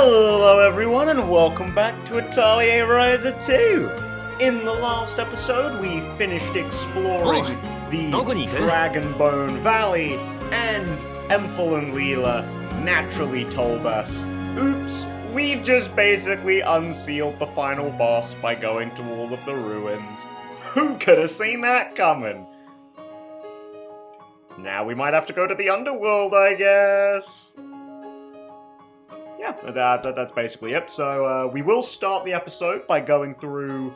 Hello everyone and welcome back to Atelier Ryza 2! In the last episode we finished exploring the Dragonbone Valley and Empel and Leela naturally told us, oops, we've just basically unsealed the final boss by going to all of the ruins. Who could have seen that coming? Now we might have to go to the underworld, I guess. Yeah, that's basically it. So, we will start the episode by going through...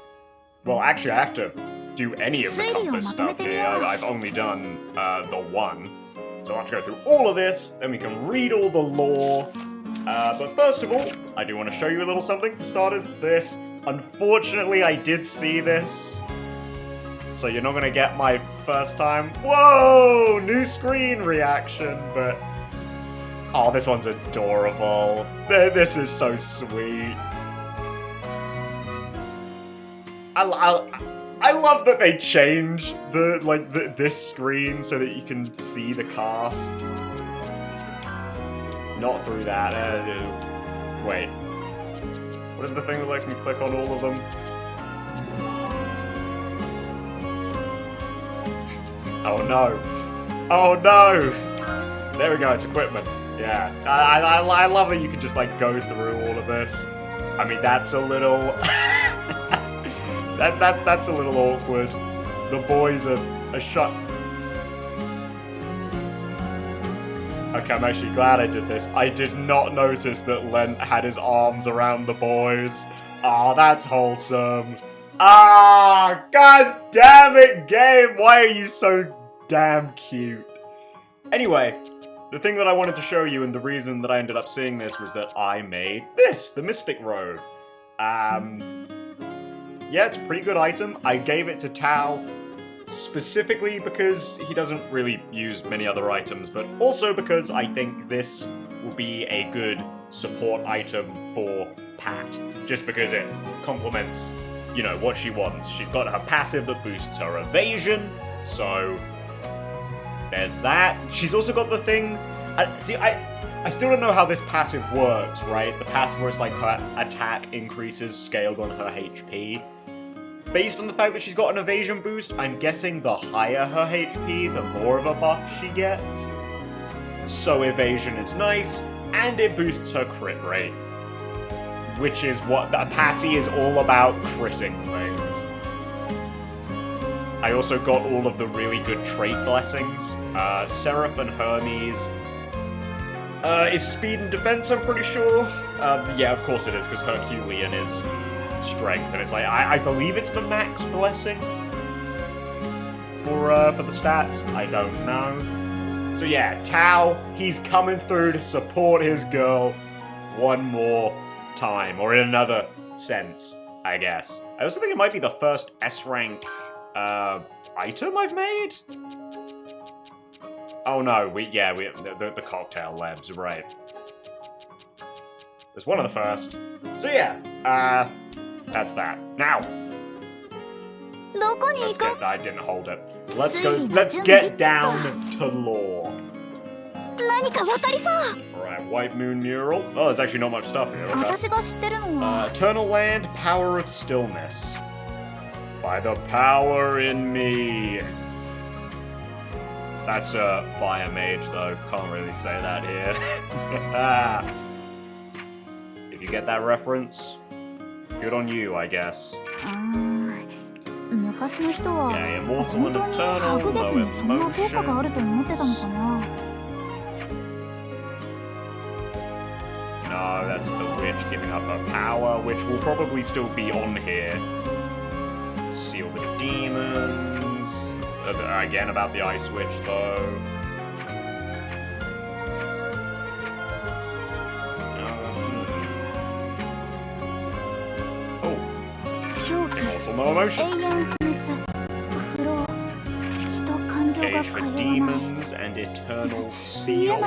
Well, actually, I have to do any of the compass stuff here. I've only done the one. So I'll have to go through all of this, then we can read all the lore. But first of all, I do want to show you a little something. For starters, this. Unfortunately, I did see this. So you're not going to get my first time, whoa, new screen reaction, but... Oh, this one's adorable. This is so sweet. I love that they change this screen so that you can see the cast. Not through that. Wait. What is the thing that lets me click on all of them? Oh no. Oh no! There we go, it's equipment. Yeah, I love that you can just, like, go through all of this. I mean, that's a little... that's a little awkward. The boys are shut... Okay, I'm actually glad I did this. I did not notice that Lent had his arms around the boys. Aw, that's wholesome. Ah, god damn it, game! Why are you so damn cute? Anyway... The thing that I wanted to show you, and the reason that I ended up seeing this, was that I made this, the Mystic Robe. Yeah, it's a pretty good item. I gave it to Tao specifically because he doesn't really use many other items, but also because I think this will be a good support item for Pat, just because it complements, you know, what she wants. She's got her passive that boosts her evasion, so... There's that. She's also got the thing... I still don't know how this passive works, right? The passive where it's like her attack increases scaled on her HP. Based on the fact that she's got an evasion boost, I'm guessing the higher her HP, the more of a buff she gets. So evasion is nice, and it boosts her crit rate. Which is what... Patty is all about, critting things. I also got all of the really good trait blessings. Seraph and Hermes. Is speed and defense, I'm pretty sure. Yeah, of course it is, because Herculean is strength, and it's like, I believe it's the max blessing for the stats. I don't know. So yeah, Tao, he's coming through to support his girl one more time, or in another sense, I guess. I also think it might be the first S-rank item I've made? Oh no, the cocktail labs, right. There's one of the first. So yeah, that's that. Now! I didn't hold it. Let's get down to lore. Alright, White Moon Mural. Oh, there's actually not much stuff here, okay. Eternal Land, Power of Stillness. By the power in me. That's a fire mage, though. Can't really say that here. If you get that reference, good on you, I guess. Yeah, immortal and eternal, no emotions. No, that's the witch giving up her power, which will probably still be on here. Seal the demons. Again, about the ice witch, though. Oh. Immortal no emotions. Cage for demons and eternal seal.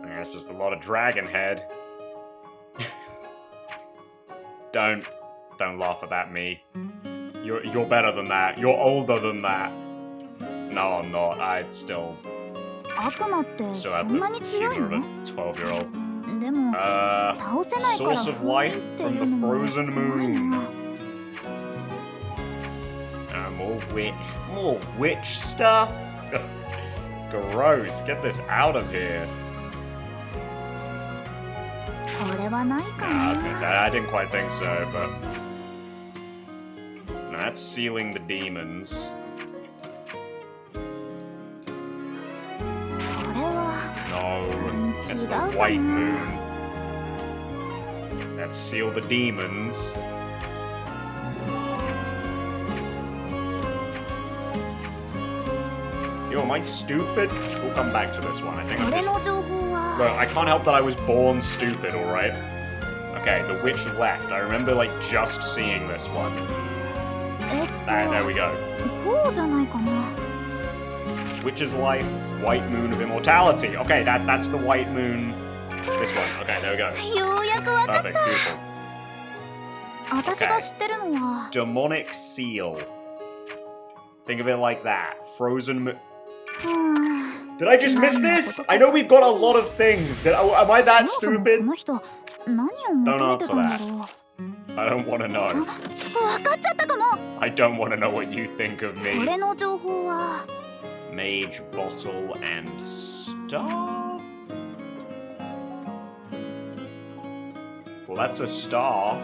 That's just a lot of dragon head. Don't laugh about me. You're better than that. You're older than that. No, I'm not. I still have the humor of a 12-year-old. Source of life from the frozen moon. More witch stuff? Gross. Get this out of here. I was gonna say, I didn't quite think so, but... No, that's sealing the demons. No, that's the white moon. That's seal the demons. Yo, am I stupid? We'll come back to this one. I think I'm just... Look, I can't help that I was born stupid, alright? Okay, the witch left. I remember, like, just seeing this one. And there we go. Witch's life, white moon of immortality. Okay, that's the white moon. This one. Okay, there we go. Perfect, beautiful. Okay. Demonic seal. Think of it like that. Frozen moon. Did I just miss this? I know we've got a lot of things. Am I that stupid? Don't answer that. I don't want to know. I don't want to know what you think of me. Mage, bottle, and staff? Well, that's a staff.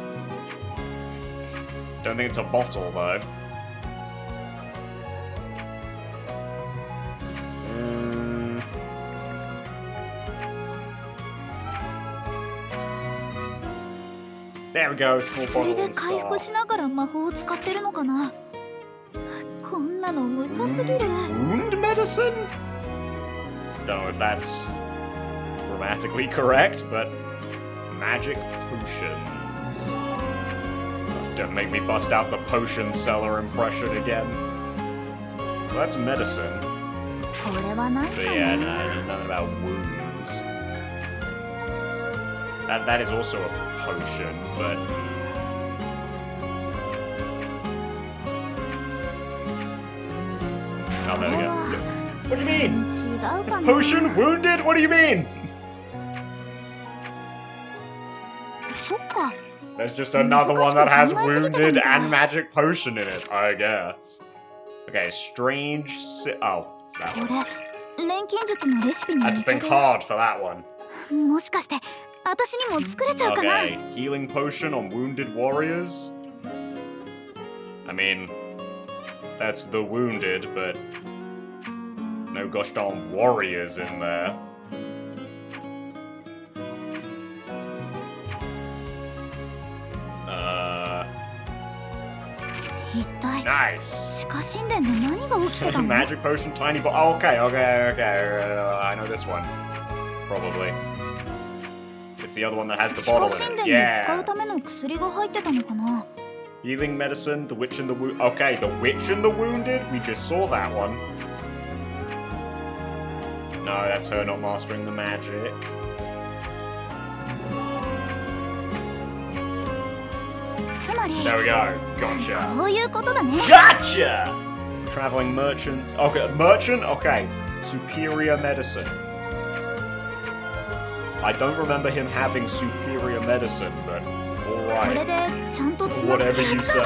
Don't think it's a bottle, though. There we go, small bottle and staff. Wound medicine? Don't know if that's grammatically correct, but magic potions. Don't make me bust out the potion seller impression again. Well, that's medicine. But yeah, no, nothing about wounds. That is also a potion, but... Oh, there we go. What do you mean? Is potion wounded? What do you mean? There's just another one that has wounded and magic potion in it, I guess. Okay, strange oh, it's that one. I had to think hard for that one. Okay, healing potion on wounded warriors? I mean, that's the wounded, but no gosh darn warriors in there. Nice. Magic potion, tiny bottle. Okay. I know this one. Probably. It's the other one that has the bottle in it. Yeah. Healing medicine, the witch and the wounded. Okay, the witch and the wounded? We just saw that one. No, that's her not mastering the magic. There we go. Gotcha. Gotcha! Traveling merchant. Okay, merchant? Okay. Superior medicine. I don't remember him having superior medicine, but alright. Whatever you say.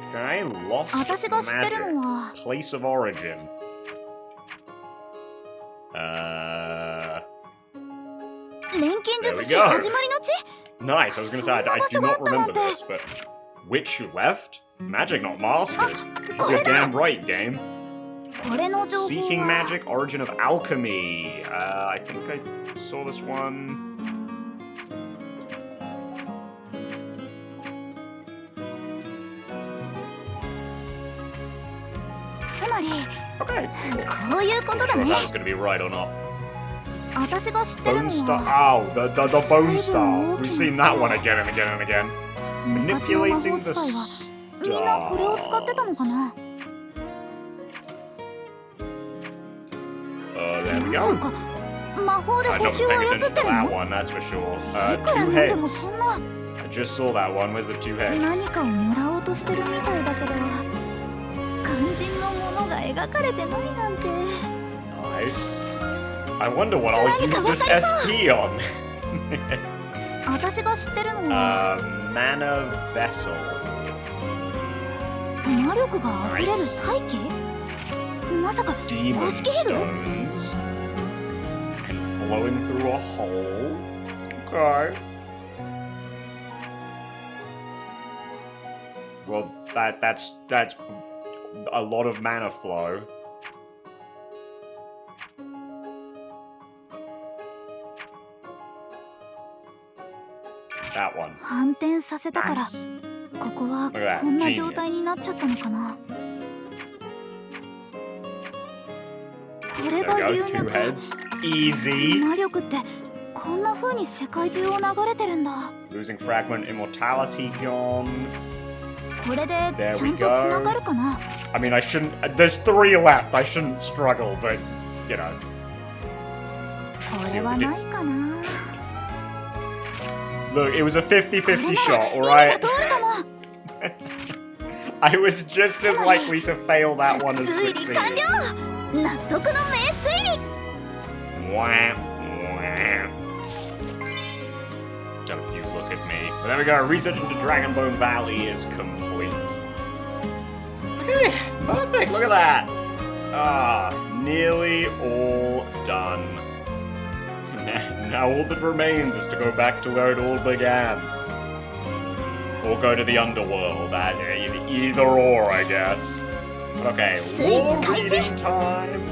Okay, lost magic. Place of origin. There we go. Nice, I was gonna say, I do not remember this, but... Witch who left? Magic not mastered. You're damn right, game. Seeking magic, origin of alchemy. I think I saw this one. Okay. Cool. Not sure if that was gonna be right or not. Bone Star. Oh, the Bone Star. We've seen that one again and again and again. Manipulating the stars. There we go. 魔法で I'm 星 not を paying 操 attention って to る that の？ one, that's for sure. いくら Two 飲んでも heads. そんな I just saw that one. Where's the two heads? 何かをもらおうとしてるみたいだけど、肝心のものが描かれてないなんて。 Nice. I wonder what I'll use this SP on. 私が知ってるのは Mana Vessel. 魔力が溢れる大気？まさか Demon 公式ヘル？ stones. And flowing through a hole. Okay. Well, that's a lot of mana flow. That one. 反転させたから、 Nice. ここは Look at that. こんな状 Genius. 態になっちゃったのかな。これ There が we 流 go. Two 脈。 heads. Easy. 魔力ってこんな風に世界中を流れてるんだ。 Losing fragment, immortality gone. これで There ちゃ we んと go. 繋がるかな。 I mean, I shouldn't. There's 3 left. I shouldn't struggle, but you know. これはないかな。 Look, it was a 50-50 shot, 意味 alright? が通るかも。 I was just as likely to fail that one as 推理 succeed. 完了。納得の名推理。 Wah, wah. Don't you look at me. But there we go. Research into Dragonbone Valley is complete. Okay, perfect. Look at that. Ah, nearly all done. Now all that remains is to go back to where it all began. Or go to the underworld. Either or, I guess. Okay, more reading time.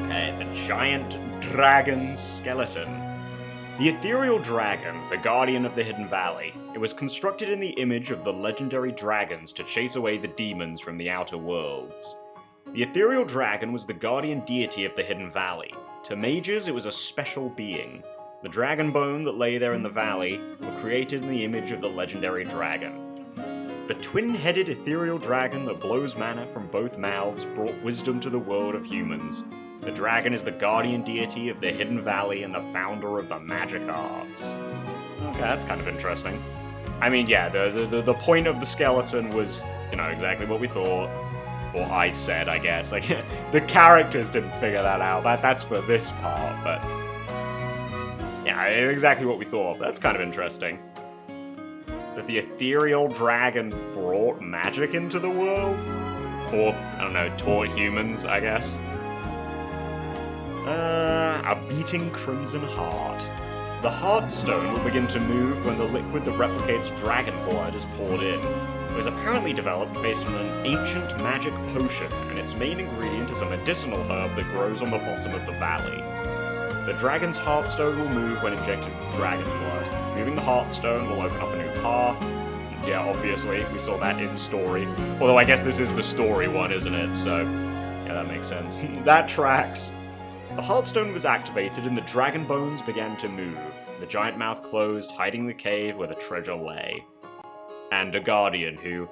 Okay, the giant dragon skeleton. The ethereal dragon, the guardian of the Hidden Valley. It was constructed in the image of the legendary dragons to chase away the demons from the outer worlds. The ethereal dragon was the guardian deity of the Hidden Valley. To mages, it was a special being. The dragon bone that lay there in the valley were created in the image of the legendary dragon. The twin-headed ethereal dragon that blows mana from both mouths brought wisdom to the world of humans. The dragon is the guardian deity of the Hidden Valley and the founder of the magic arts. Okay, that's kind of interesting. I mean, yeah, the point of the skeleton was, you know, exactly what we thought. Or I said, I guess. Like, the characters didn't figure that out. That's for this part, but... yeah, exactly what we thought. That's kind of interesting. That the ethereal dragon brought magic into the world? Or, I don't know, taught humans, I guess. A beating crimson heart. The heart stone will begin to move when the liquid that replicates dragon blood is poured in. It was apparently developed based on an ancient magic potion, and its main ingredient is a medicinal herb that grows on the bottom of the valley. The dragon's heartstone will move when injected with dragon blood. Moving the heartstone will open up a new path. Yeah, obviously, we saw that in story. Although I guess this is the story one, isn't it? So, yeah, that makes sense. That tracks. The heartstone was activated and the dragon bones began to move. The giant mouth closed, hiding the cave where the treasure lay. And a guardian who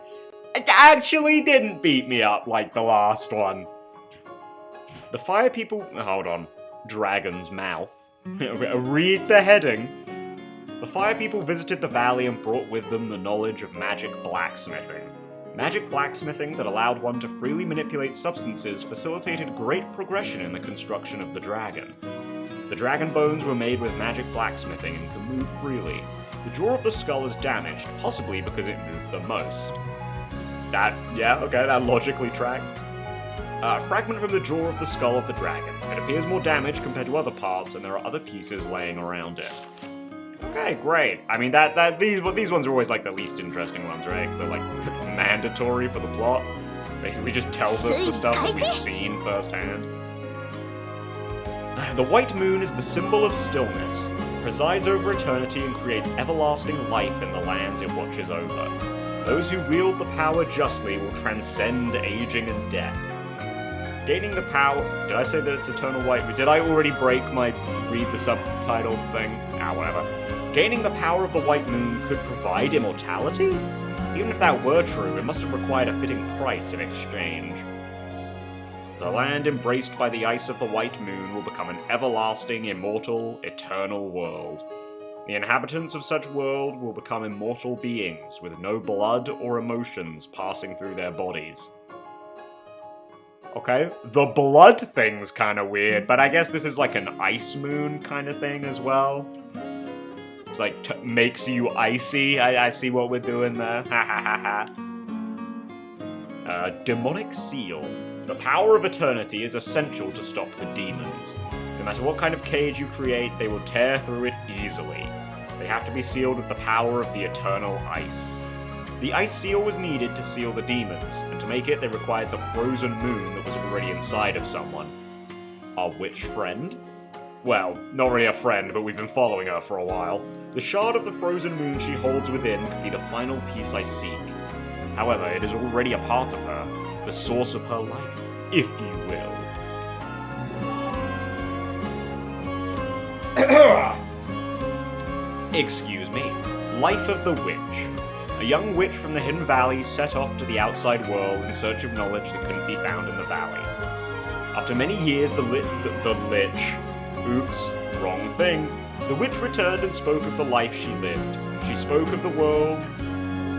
actually didn't beat me up like the last one. The fire people... hold on. Dragon's mouth. Read the heading. The fire people visited the valley and brought with them the knowledge of magic blacksmithing. Magic blacksmithing that allowed one to freely manipulate substances facilitated great progression in the construction of the dragon. The dragon bones were made with magic blacksmithing and could move freely. The jaw of the skull is damaged, possibly because it moved the most. That logically tracked. A fragment from the jaw of the skull of the dragon. It appears more damaged compared to other parts, and there are other pieces laying around it. Okay, great. I mean, these ones are always like the least interesting ones, right? Because they're like mandatory for the plot. Basically just tells us the stuff that we've seen firsthand. The white moon is the symbol of stillness, presides over eternity and creates everlasting life in the lands it watches over. Those who wield the power justly will transcend aging and death. Gaining the power... did I say that it's eternal white? Did I already break my read the subtitle thing? Whatever. Gaining the power of the white moon could provide immortality? Even if that were true, it must have required a fitting price in exchange. The land embraced by the ice of the white moon will become an everlasting, immortal, eternal world. The inhabitants of such world will become immortal beings with no blood or emotions passing through their bodies. Okay, the blood thing's kinda weird, but I guess this is like an ice moon kind of thing as well. It's like, makes you icy. I see what we're doing there. Ha ha ha ha. Demonic seal. The power of eternity is essential to stop the demons. No matter what kind of cage you create, they will tear through it easily. They have to be sealed with the power of the eternal ice. The ice seal was needed to seal the demons, and to make it, they required the frozen moon that was already inside of someone. Our witch friend? Well, not really a friend, but we've been following her for a while. The shard of the frozen moon she holds within could be the final piece I seek. However, it is already a part of her, the source of her life, if you will. Excuse me. Life of the Witch. A young witch from the Hidden Valley set off to the outside world in search of knowledge that couldn't be found in the valley. After many years, the lich... Oops, wrong thing. The witch returned and spoke of the life she lived. She spoke of the world...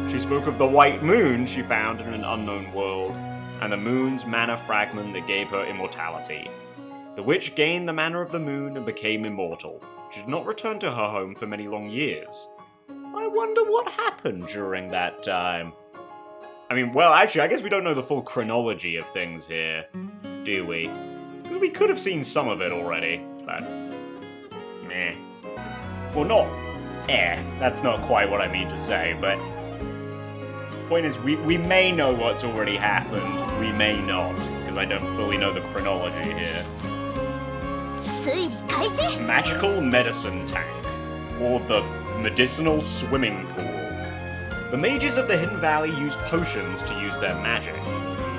She spoke of the white moon she found in an unknown world, and the moon's mana fragment that gave her immortality. The witch gained the mana of the moon and became immortal. She did not return to her home for many long years. I wonder what happened during that time. I mean, well, actually, I guess we don't know the full chronology of things here, do we? We could have seen some of it already, but... meh. Well, not that's not quite what I mean to say, but... point is, we may know what's already happened, we may not, because I don't fully know the chronology here. Magical medicine tank, or the medicinal swimming pool. The mages of the Hidden Valley use potions to use their magic.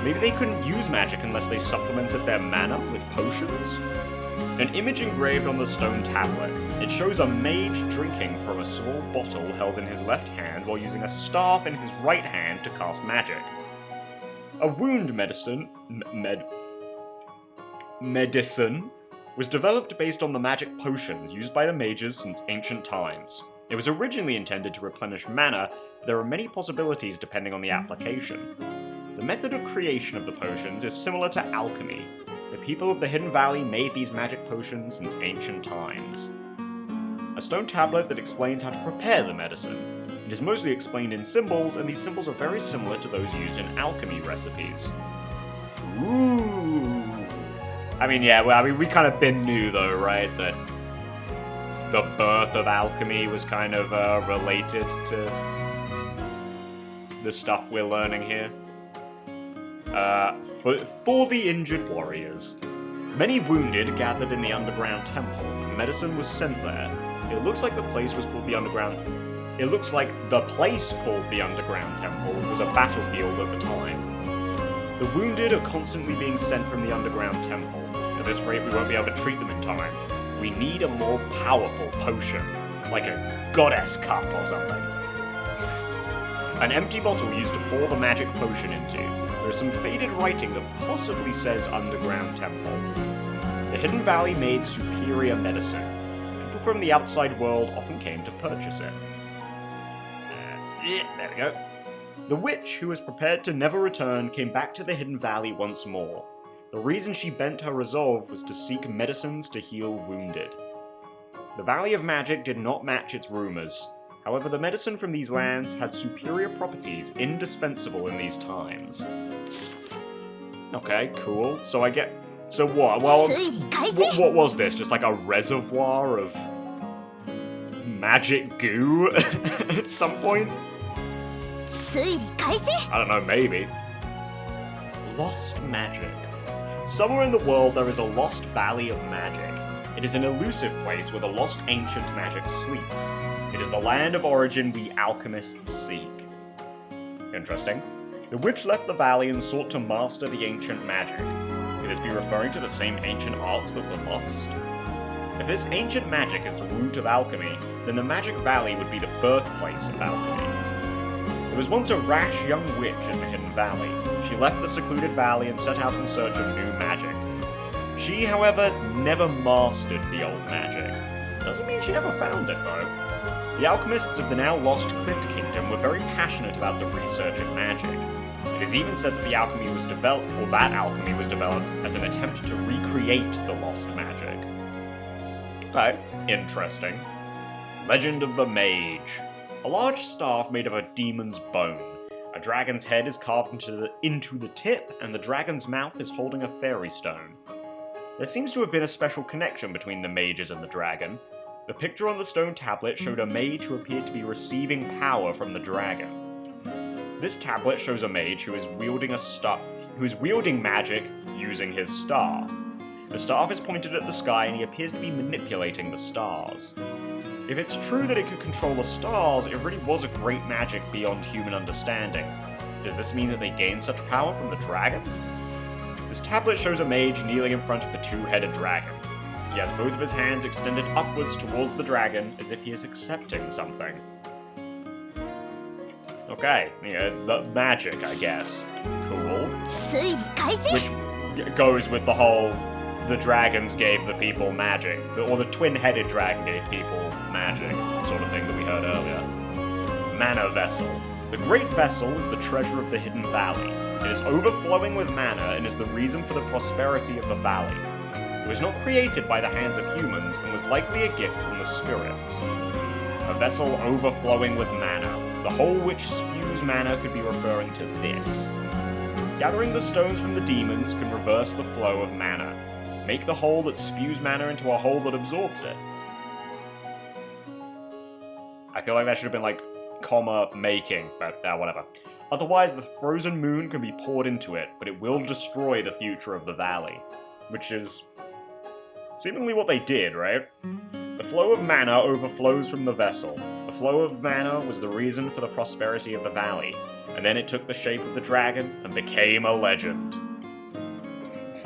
Maybe they couldn't use magic unless they supplemented their mana with potions? An image engraved on the stone tablet. It shows a mage drinking from a small bottle held in his left hand while using a staff in his right hand to cast magic. A wound medicine was developed based on the magic potions used by the mages since ancient times. It was originally intended to replenish mana, but there are many possibilities depending on the application. The method of creation of the potions is similar to alchemy. The people of the Hidden Valley made these magic potions since ancient times. A stone tablet that explains how to prepare the medicine. It is mostly explained in symbols, and these symbols are very similar to those used in alchemy recipes. Ooh. I mean, yeah, well, we kind of been knew though, right, that the birth of alchemy was kind of related to the stuff we're learning here. For the injured warriors. Many wounded gathered in the underground temple, and medicine was sent there. It looks like the place called the underground temple was a battlefield at the time. The wounded are constantly being sent from the underground temple. At this rate, we won't be able to treat them in time. We need a more powerful potion, like a goddess cup or something. An empty bottle used to pour the magic potion into. There is some faded writing that possibly says underground temple. The Hidden Valley made superior medicine. People from the outside world often came to purchase it. There we go. The witch, who was prepared to never return, came back to the Hidden Valley once more. The reason she bent her resolve was to seek medicines to heal wounded. The Valley of Magic did not match its rumors. However, the medicine from these lands had superior properties indispensable in these times. Okay, cool. So what? Well, what was this? Just like a reservoir of magic goo at some point? I don't know, maybe. Lost magic. Somewhere in the world there is a lost valley of magic. It is an elusive place where the lost ancient magic sleeps. It is the land of origin we alchemists seek. Interesting. The witch left the valley and sought to master the ancient magic. Could this be referring to the same ancient arts that were lost? If this ancient magic is the root of alchemy, then the Magic Valley would be the birthplace of alchemy. There was once a rash young witch in the Hidden valley. She left the secluded valley and set out in search of new magic. She, however, never mastered the old magic. Doesn't mean she never found it, though. The alchemists of the now lost Clint Kingdom were very passionate about the research of magic. It is even said that the alchemy was developed, or that alchemy was developed as an attempt to recreate the lost magic. Okay, interesting. Legend of the Mage. A large staff made of a demon's bone. A dragon's head is carved into the tip, and the dragon's mouth is holding a fairy stone. There seems to have been a special connection between the mages and the dragon. The picture on the stone tablet showed a mage who appeared to be receiving power from the dragon. This tablet shows a mage who is wielding magic using his staff. The staff is pointed at the sky and he appears to be manipulating the stars. If it's true that it could control the stars, it really was a great magic beyond human understanding. Does this mean that they gained such power from the dragon? This tablet shows a mage kneeling in front of the two-headed dragon. He has both of his hands extended upwards towards the dragon, as if he is accepting something. Okay, yeah, the magic, I guess. Cool. Which goes with the whole, the dragons gave the people magic, or the twin-headed dragon gave people magic, sort of thing that we heard earlier. Mana Vessel. The Great Vessel is the treasure of the Hidden Valley. It is overflowing with mana and is the reason for the prosperity of the valley. It was not created by the hands of humans and was likely a gift from the spirits. A vessel overflowing with mana. The hole which spews mana could be referring to this. Gathering the stones from the demons can reverse the flow of mana. Make the hole that spews mana into a hole that absorbs it. I feel like that should have been like, comma, making, but whatever. Otherwise, the frozen moon can be poured into it, but it will destroy the future of the valley. Which is seemingly what they did, right? The flow of mana overflows from the vessel. The flow of mana was the reason for the prosperity of the valley, and then it took the shape of the dragon and became a legend.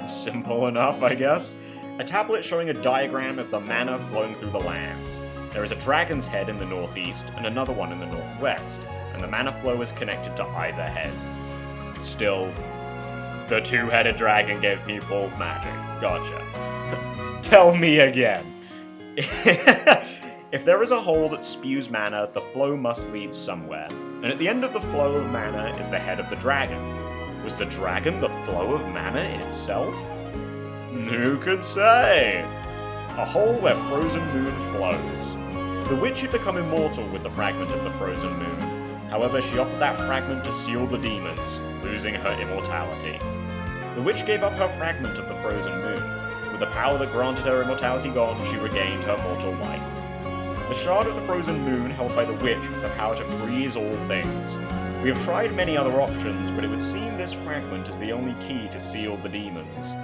Simple enough, I guess. A tablet showing a diagram of the mana flowing through the lands. There is a dragon's head in the northeast and another one in the northwest, and the mana flow is connected to either head. Still, the two-headed dragon gave people magic. Gotcha. Tell me again. If there is a hole that spews mana, the flow must lead somewhere, and at the end of the flow of mana is the head of the dragon. Was the dragon the flow of mana itself? Who could say? A hole where frozen moon flows. The witch had become immortal with the fragment of the frozen moon. However, she offered that fragment to seal the demons, losing her immortality. The witch gave up her fragment of the frozen moon. With the power that granted her immortality gone, she regained her mortal life. The shard of the frozen moon held by the witch has the power to freeze all things. We have tried many other options, but it would seem this fragment is the only key to seal the demons.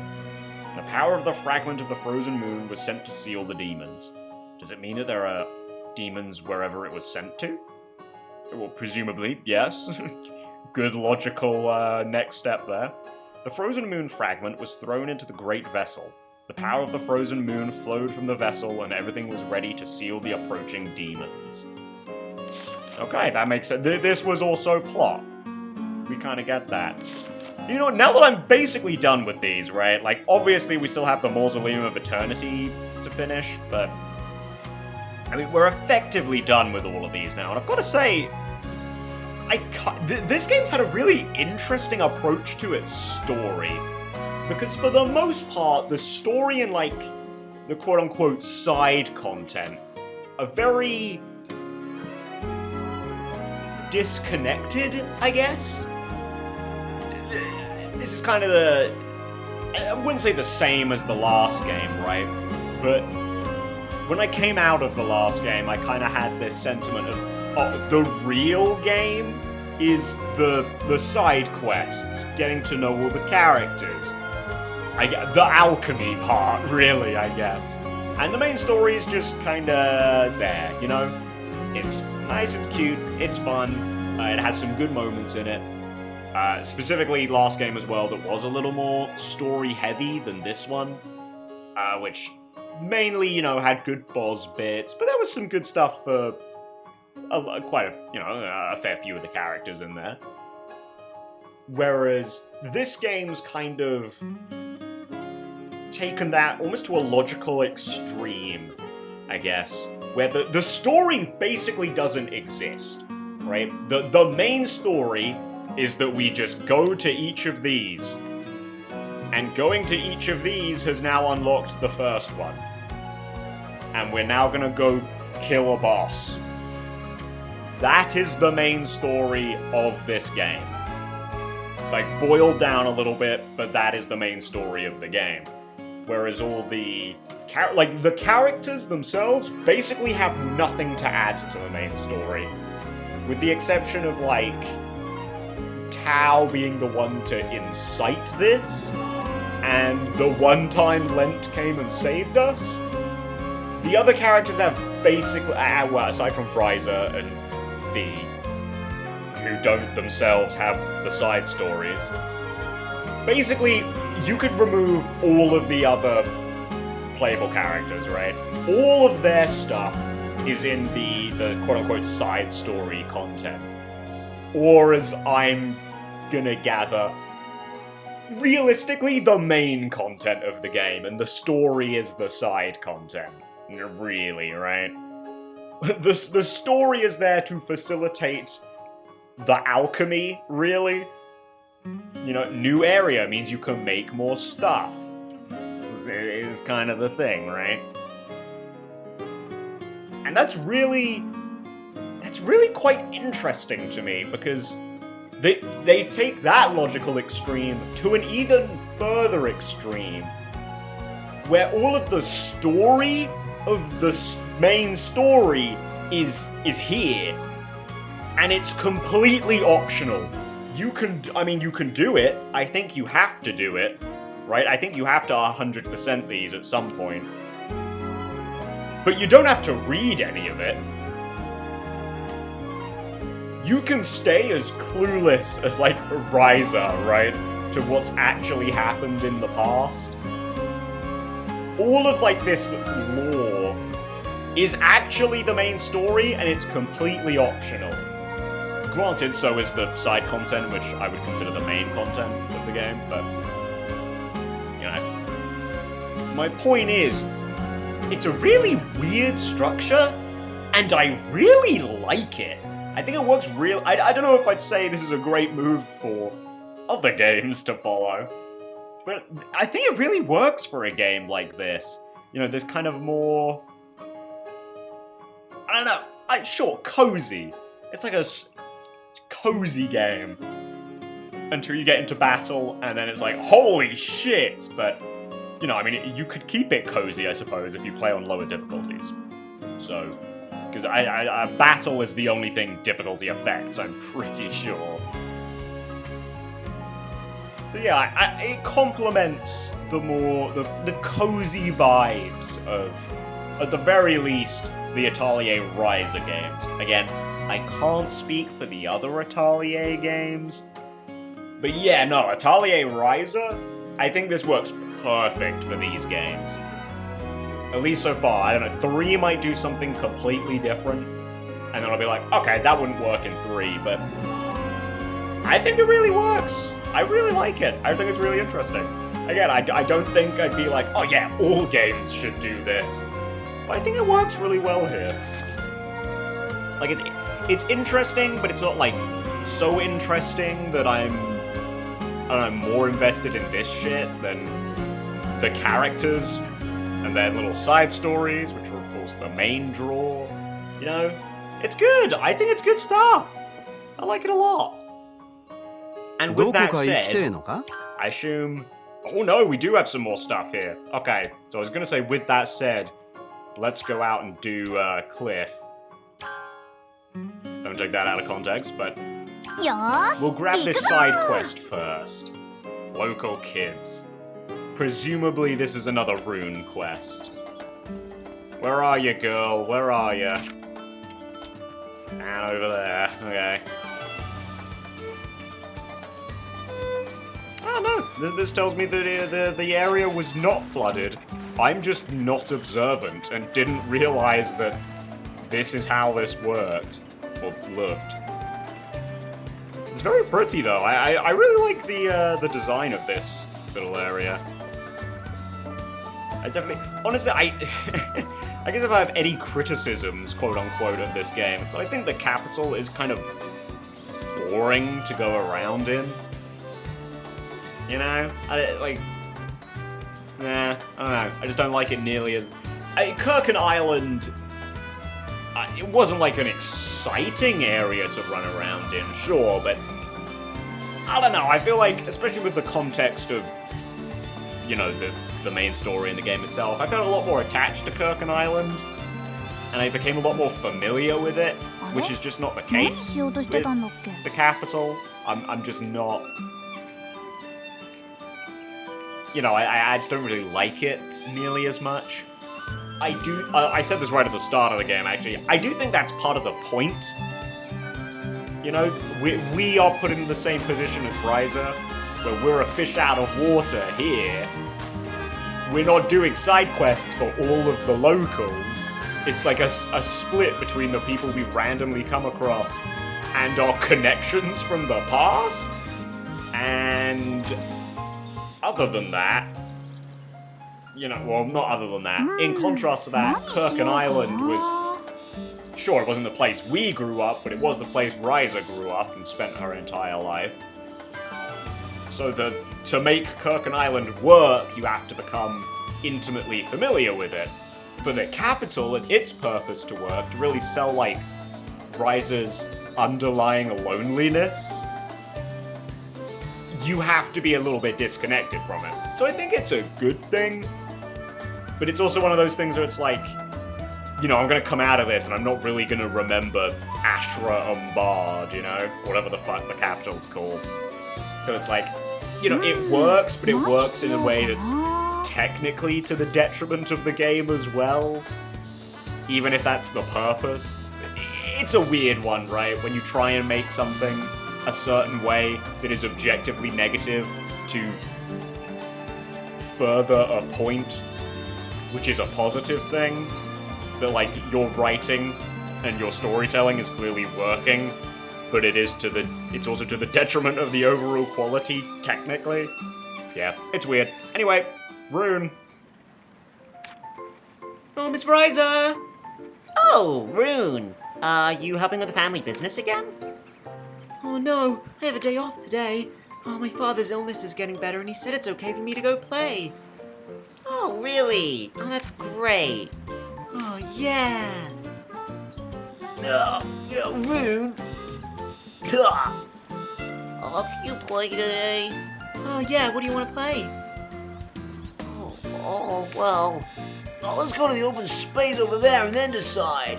The power of the fragment of the frozen moon was sent to seal the demons. Does it mean that there are demons wherever it was sent to? Well, presumably, yes. Good logical next step there. The frozen moon fragment was thrown into the great vessel. The power of the frozen moon flowed from the vessel and everything was ready to seal the approaching demons. Okay, that makes sense. This was also plot. We kind of get that. You know, now that I'm basically done with these, right? Like, obviously we still have the Mausoleum of Eternity to finish, but I mean, we're effectively done with all of these now, and I've got to say, this game's had a really interesting approach to its story. Because for the most part, the story and, like, the quote-unquote side content are very disconnected, I guess? This is kind of I wouldn't say the same as the last game, right? But when I came out of the last game, I kind of had this sentiment of, oh, the real game is the side quests, getting to know all the characters. The alchemy part, really, I guess. And the main story is just kinda there, you know? It's nice, it's cute, it's fun, it has some good moments in it. Specifically, last game as well, that was a little more story-heavy than this one. Which mainly, you know, had good boss bits, but there was some good stuff for a fair few of the characters in there. Whereas this game's kind of taken that almost to a logical extreme, I guess, where the story basically doesn't exist, right? The main story is that we just go to each of these, and going to each of these has now unlocked the first one. And we're now gonna go kill a boss. That is the main story of this game. Like, boiled down a little bit, but that is the main story of the game. Whereas all the characters themselves basically have nothing to add to the main story. With the exception of, like, Tao being the one to incite this, and the one time Lent came and saved us. The other characters have basically, well, aside from Ryza and Thea, who don't themselves have the side stories. Basically, you could remove all of the other playable characters, right? All of their stuff is in the quote-unquote side story content. Or, as I'm gonna gather, realistically, the main content of the game, and the story is the side content. Really, right? The story is there to facilitate the alchemy, really. You know, new area means you can make more stuff. Is kind of the thing, right? And that's really quite interesting to me, because they take that logical extreme to an even further extreme, where all of the story of the main story is here, and it's completely optional. You can do it. I think you have to do it, right? I think you have to 100% these at some point. But you don't have to read any of it. You can stay as clueless as, like, Ryza, right? To what's actually happened in the past. All of, like, this lore is actually the main story, and it's completely optional. Granted, so is the side content, which I would consider the main content of the game, but, you know. My point is, it's a really weird structure, and I really like it. I think it works I don't know if I'd say this is a great move for other games to follow, but I think it really works for a game like this. You know, there's kind of more, I don't know, sure, cozy. It's like a cozy game until you get into battle, and then it's like, holy shit! But, you know, I mean, you could keep it cozy, I suppose, if you play on lower difficulties. So, because battle is the only thing difficulty affects, I'm pretty sure. So yeah, it complements the cozy vibes of, at the very least, the Atelier Ryza games. Again, I can't speak for the other Atelier games, but yeah, no, Atelier Ryza, I think this works perfect for these games. At least so far. I don't know, 3 might do something completely different, and then I'll be like, okay, that wouldn't work in 3, but I think it really works. I really like it. I think it's really interesting. Again, I don't think I'd be like, oh yeah, all games should do this. But I think it works really well here. Like, it's interesting, but it's not, like, so interesting that I'm, I don't know, more invested in this shit than the characters and their little side stories, which are, of course, the main draw. You know? It's good! I think it's good stuff! I like it a lot. And with that said, I assume... Oh no, we do have some more stuff here. Okay, so I was gonna say, with that said, let's go out and do Cliff. Don't take that out of context, but we'll grab this side quest first. Local kids. Presumably this is another rune quest. Where are you, girl? Where are you? And over there. Okay. Oh no, this tells me that the area was not flooded. I'm just not observant and didn't realize that this is how this worked. Or looked. It's very pretty though. I really like the design of this little area. I definitely, honestly, I guess if I have any criticisms, quote unquote, of this game, it's that I think the capital is kind of boring to go around in. You know, nah, I don't know. I just don't like it nearly as. Kirkin Island. It wasn't like an exciting area to run around in, sure, but I don't know. I feel like, especially with the context of, you know, the main story in the game itself, I felt a lot more attached to Kirkin Island, and I became a lot more familiar with it, which is just not the case with the capital. I'm just not. You know, I just don't really like it nearly as much. I said this right at the start of the game, actually. I do think that's part of the point. You know, we are put in the same position as Ryza, where we're a fish out of water here. We're not doing side quests for all of the locals. It's like a split between the people we randomly come across and our connections from the past. And other than that, you know, well, not other than that. In contrast to that, Kirkin Island was... Sure, it wasn't the place we grew up, but it was the place Ryza grew up and spent her entire life. So to make Kirkin Island work, you have to become intimately familiar with it. For the capital and its purpose to work, to really sell, like, Ryza's underlying loneliness, you have to be a little bit disconnected from it. So I think it's a good thing. But it's also one of those things where it's like, you know, I'm gonna come out of this and I'm not really gonna remember Ashra Umbard, you know? Whatever the fuck the capital's called. So it's like, you know, it works, but it works in a way that's technically to the detriment of the game as well. Even if that's the purpose. It's a weird one, right? When you try and make something a certain way that is objectively negative to further a point, which is a positive thing, that, like, your writing and your storytelling is clearly working, but it's also to the detriment of the overall quality, technically. Yeah, it's weird. Anyway, Rune. Oh, Miss Ryza! Oh, Rune. You helping with the family business again? Oh no, I have a day off today. Oh, my father's illness is getting better and he said it's okay for me to go play. Oh, really? Oh, that's great. Oh, yeah. Rune. Oh, can you play today? Oh, yeah, what do you want to play? Well, let's go to the open space over there and then decide.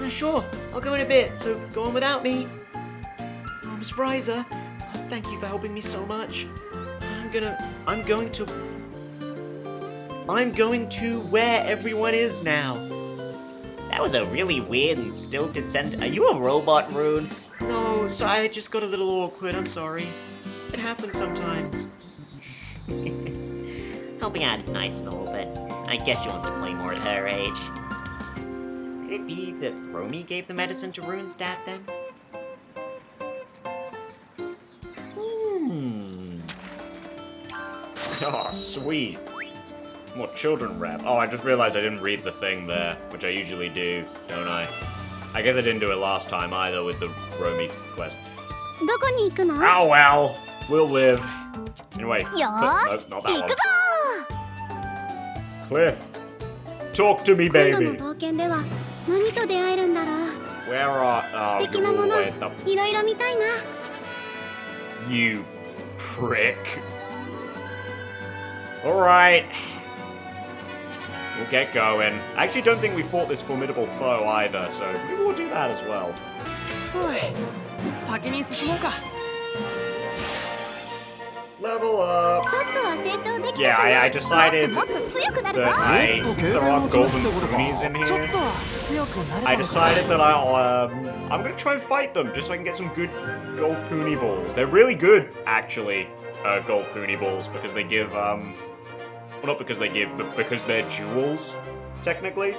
Sure, I'll go in a bit, so go on without me. Oh, Miss Ryza, thank you for helping me so much. I'm going to where everyone is now. That was a really weird and stilted sentence. Are you a robot, Rune? No, sorry, I just got a little awkward, I'm sorry. It happens sometimes. Helping out is nice and all, but I guess she wants to play more at her age. Could it be that Romy gave the medicine to Rune's dad then? Oh, sweet. More children rap. Oh, I just realized I didn't read the thing there, which I usually do, don't I? I guess I didn't do it last time either with the Romy quest. Oh well, we'll live. Anyway, nope, not that one. Cliff, talk to me, baby. Where are... Oh, wait, you prick. Alright. We'll get going. I actually don't think we fought this formidable foe either, so maybe we'll do that as well. Level up! Yeah, I decided that since there are golden ponies in here, I decided that I'm gonna try and fight them, just so I can get some good gold pony balls. They're really good, actually, gold pony balls, because they give, well, not because they give, but because they're jewels, technically.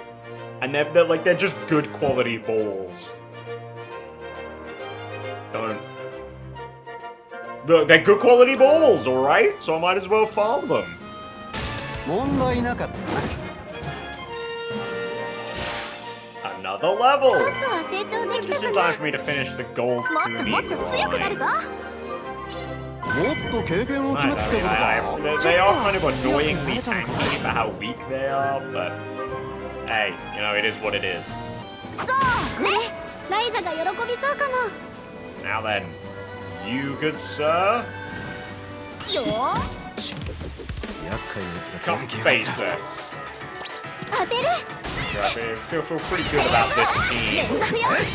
And they're just good quality balls. they're good quality balls, alright? So I might as well farm them. Another level! ちょっとは成長できた Just か in な time for me to finish the gold もっともっと強くなる line. ぞ Nice, I mean, they are kind of annoyingly tanky for how weak they are, but hey, you know, it is what it is. そうねライザが喜びそうかも Now then, you good sir, よー come face us. 当てる I feel pretty good about this team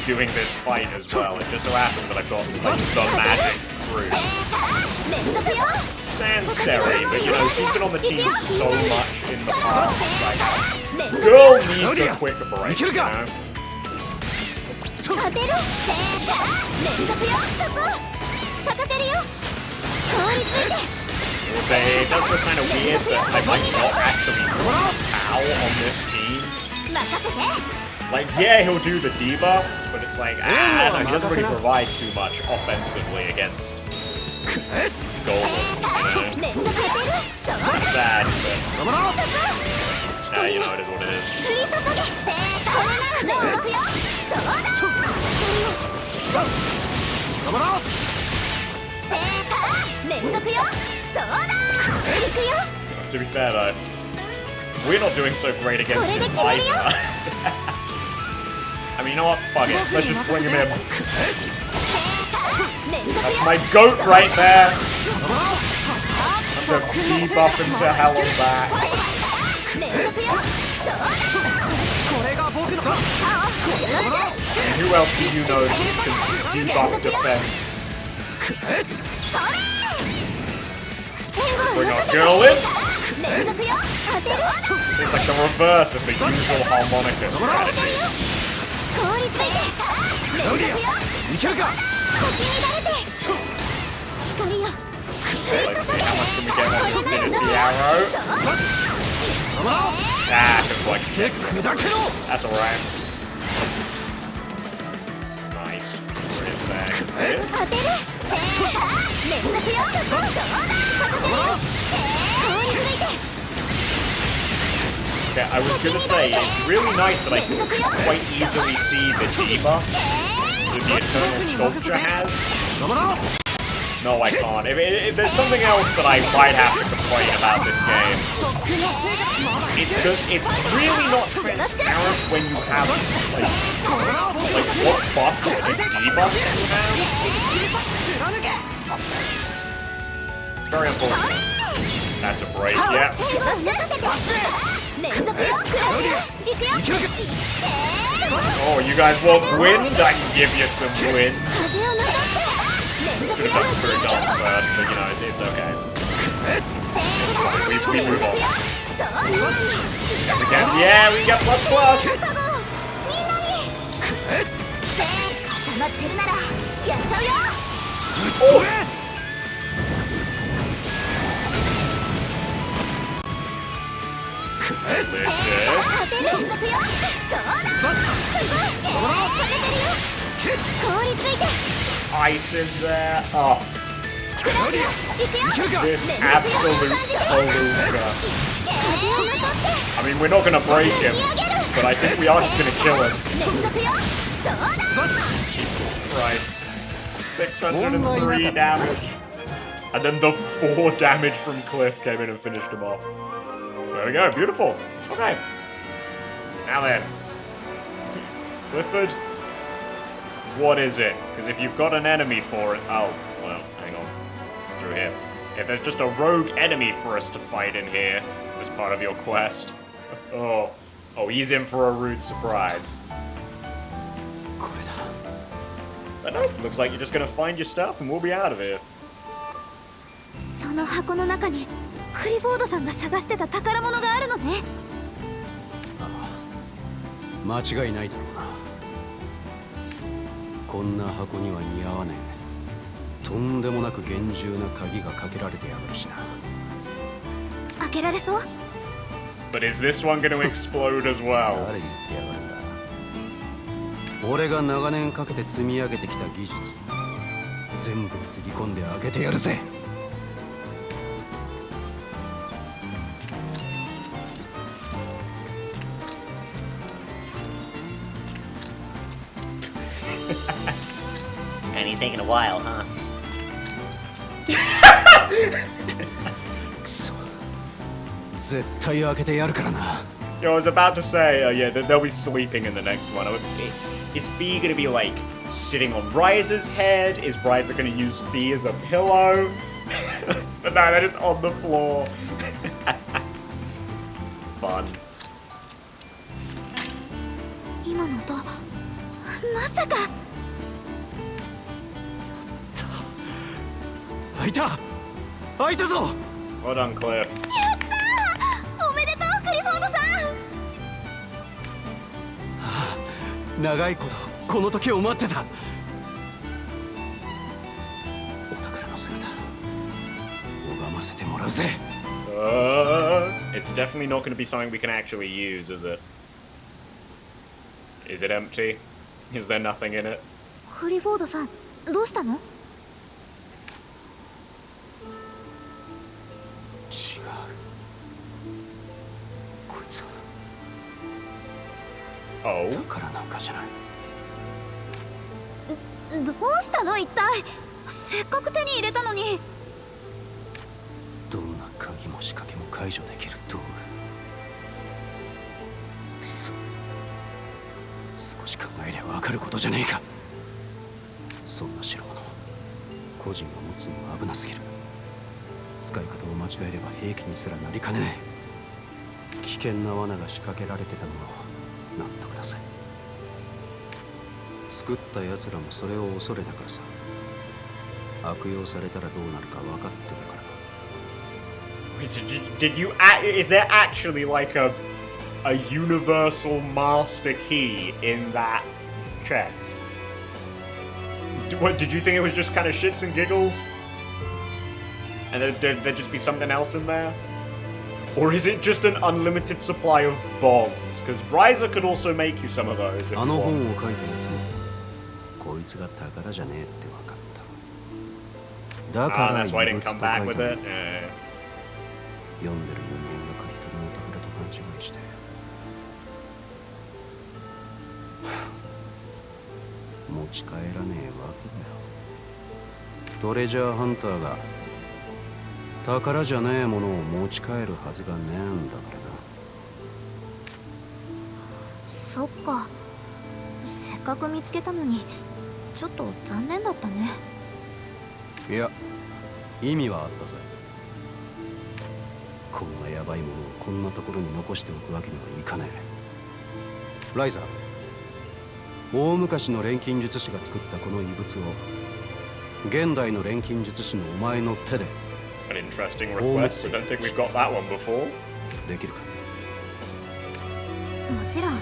doing this fight as well. It just so happens that I've got like the magic crew. 連続よ Sanseri, but you know, she's been on the team so much in the past. It's like, 連続 girl needs a quick break, you know? 当てる連続よそこ咲かせるよ凍りついて So it does feel kind of weird that I might not actually use Tao on this team. 任せて Like, yeah, he'll do the debuffs, but it's like, no, he doesn't really provide too much offensively against Golem. 連続当てるそう It's sad, but you know, it is what it is. 降り注げこれなら連続よどうだ連続よどうだ行くよ To be fair though, we're not doing so great against him either. I mean, you know what? Fuck it. Let's just bring him in. 連続 That's よ my goat right there. I'm gonna debuff him to hell and back. 連続よどうだ And who else do you know can debuff defense? Bring our girl in. 連続よ当てる It's like the reverse of the usual harmonica strategy. 凍りついて連続よ先に乱れて光よ Let's see, how much can we get on Infinity Arrow? Ah, couldn't quite get to it. That's alright. Nice. Crit there. 当てる連続よどうだ咲かせるよ凍りついて Yeah, I was gonna say, it's really nice that I can quite easily see the debuffs that the Eternal Sculpture has. No, I can't. If there's something else that I might have to complain about this game, it's really not transparent when you have, like what buffs and debuffs you have. It's very unfortunate. That's a break, yeah. 連続よ行くよ Oh, you guys want wind? I can give you some wind. 風をなぞって連 Could 続 have よ done Spirit Dance first, but you know, it's okay. It's fine. We move on. We get, yeah, we get plus plus. みんなに固まってるならやっちゃうよ Delicious. 連続よどうだすごいかけてるよ凍りついて Ice in there. Oh, 行くよ this absolute palooka. 風をなぞって I mean, we're not gonna break him, but I think we are just gonna kill him. 連続よどうだ Jesus Christ. 603 damage. And then the 4 damage from Cliff came in and finished him off. There we go, beautiful. Okay. Now then. Clifford, what is it? Because if you've got an enemy for it... Oh, well, hang on. It's through here. If there's just a rogue enemy for us to fight in here as part of your quest... Oh, he's in for a rude surprise. But no, looks like you're just gonna find your stuff and we'll be out of here. その箱の中にクリフォードさんが探してた宝物があるのね間違いないだろうな。こんな箱には似合わねえ。とんでもなく厳重な鍵がかけられてやがるしな。開けられそう But is this one gonna explode as well? 誰言ってやがるんだ。俺が長年かけて積み上げてきた技術。全部つぎ込んで開けてやるぜ。And he's taking a while, huh? くそ、絶対開けてやるからな。Yo, I was about to say, yeah, they'll be sleeping in the next one. Is Fee gonna be like sitting on Ryza's head? Is Ryza gonna use Fee as a pillow? But no, they're just on the floor. Fun. 今の音まさか。開いた、開いたぞ。Well done, Cliff. おめでとうクリフォードさん。長いことこの時を待ってた。お宝の姿拝ませてもらうぜ。It's definitely not going to be something we can actually use, is it? Is it empty? Is there nothing in it? クリフォードさんどうしたの？違う。こいつは Oh? 宝なんかじゃない。どうしたの一体？せっかく手に入れたのに。どんな鍵も仕掛けも解除できる道具。くそ、少し考えりゃ分かることじゃねえか。そんな代物個人が持つには危なすぎる。使い方を間違えれば兵器にすらなりかねない。危険な罠が仕掛けられてたのをなんとください。作った奴らもそれを恐れたからさ。悪用されたらどうなるか分かってたから。Wait, so did you? Is there actually like a universal master key in that chest? What did you think it was just kind of shits and giggles? And there'd just be something else in there? Or is it just an unlimited supply of bombs? Because Ryza could also make you some of those. If あ you の want. 本を書いたやつもこいつが宝じゃねえって分かった。だか Ah, ら that's why I 異 didn't 物と come 書 back い with た it. の。読んでる人間が勝手にお宝と勘違いして持ち帰らねえわけだよ。トレジャーハンターが宝じゃねえものを持ち帰るはずがねえんだからな。そっか。せっかく見つけたのにちょっと残念だったね。いや、意味はあったぜ。こんなヤバいものをこんなところに残しておくわけにはいかねえ。ライザー、大昔の錬金術師が作ったこの遺物を現代の錬金術師のお前の手で An interesting request. I don't think we've got that one before. できるか。もちろん。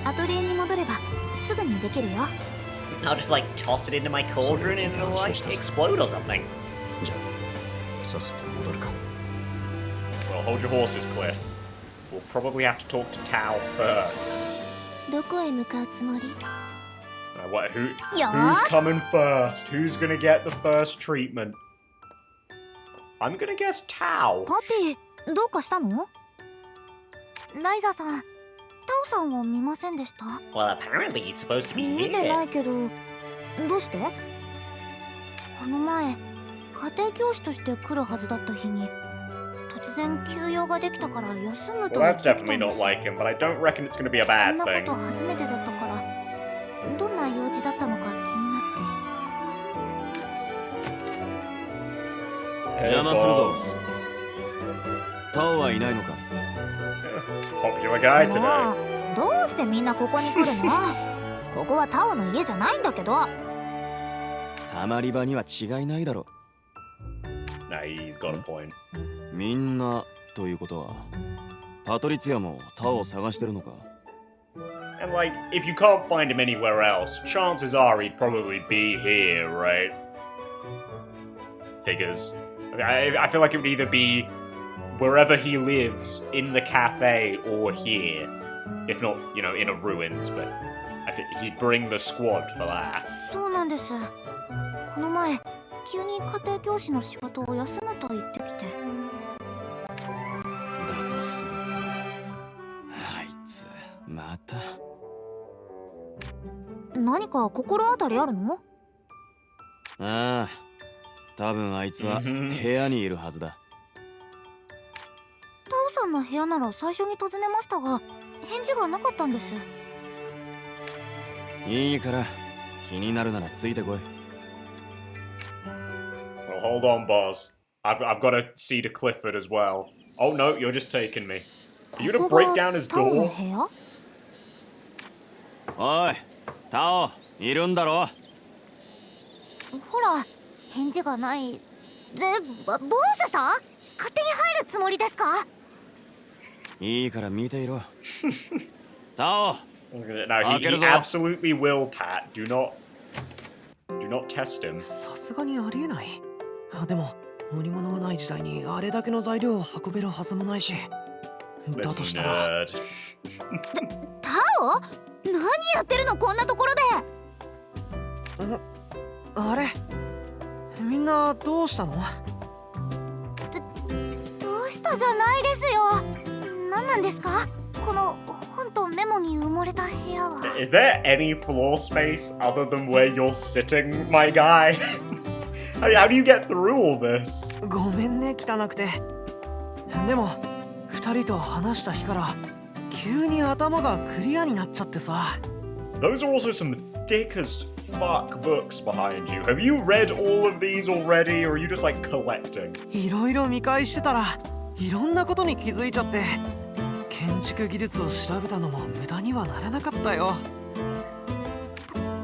アトリエに戻ればすぐにできるよ。I'll just like toss it into my cauldron and it'll like explode or something. じゃあ、さっさと戻るか。Well, hold your horses, Cliff. We'll probably have to talk to Tao first. どこへ向かうつもり？ Who's Yeah? coming first? Who's gonna get the first treatment? I'm gonna guess Tao. パティ、どうかしたの？ライザさん、タオさんを見ませんでした？ Well, apparently he's supposed to be 見てな here. いけど、どうして？この前、家庭教師として来るはずだった日に、突然休養ができたから休むと Well, 言っ that's てきた definitely んで not す。 like him, but I don't reckon it's gonna be a こん bad なこ thing. と初めてだったから、どんな用事だったのか気になって。邪魔するぞ。タオはいないのか。 Popular guy も today. うどうしてみんなここに来るの？ここはタオの家じゃないんだけど。たまり場には違いないだろ。 Nah, he's got a point. みんなということは、パトリツィアもタオを探してるのか。 And like, if you can't find him anywhere else, chances are he'd probably be here, right? Figures. I feel like it would either be wherever he lives, in the cafe, or here. If not, you know, in a ruins, but I think he'd bring the squad for that. そうなんです。ここの前急に家庭教師の仕事を休むと言ってきて。だとするとあいつまた。何か心当たりあるの？ああ、多分あいつは部屋にいるはずだ。タオさんの部屋なら最初に訪ねましたが返事がなかったんです。いいから気になるならついてこい。Well, hold on, boss. I've got to see to Clifford as well. Oh no, you're just taking me. Are you gonna break down his タオの door? 部屋？おい、タオ、いるんだろ。ほら返事がない。で、ボースさん勝手に入るつもりですか？いいから見ていろ。タオ。 No, he absolutely will, Pat. Do not test him. さすがにありえない。でも乗り物がない時代にあれだけの材料を運べるはずもないし。だと This したら nerd. タオ？何やってるのこんなところで。あれみんなどうしたの？どうしたじゃないですよ。何なんですかこの本とメモに埋もれた部屋は。 Is there any floor space other than where you're sitting, my guy? How do you get through all this? ごめんね汚くて。でも二人と話した日から急に頭がクリアになっちゃってさ。 Those are also some thick as fuck books behind you. Have you read all of these already, or are you just like collecting? いろいろ見返してたらいろんなことに気づいちゃって、建築技術を調べたのも無駄にはならなかったよ。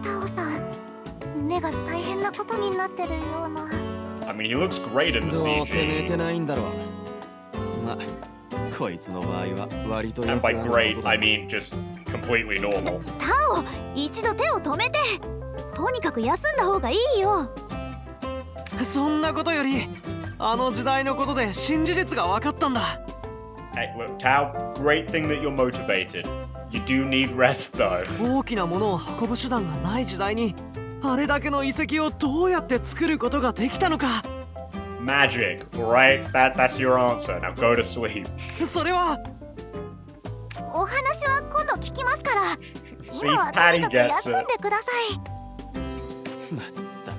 タオさん目が大変なことになってるような。 I mean, he looks great in the どうせ寝 CG. てないんだろう。ま、こいつの場合は割とよ And くあ by ること great, だ。 I mean just completely normal. タオ一度手を止めて。とにかく休んだ方がいいよ。そんなことよりあの時代のことで新事実が分かったんだ。 Hey, look, Tao, great thing that you're motivated. You do need rest though. 大きなものを運ぶ手段がない時代にあれだけの遺跡をどうやって作ることができたのか。 Magic, right? That's your answer. Now go to sleep. それはお話は今度聞きますから。 See, 今はと Patty にかく gets 休ん it. でください。まったく、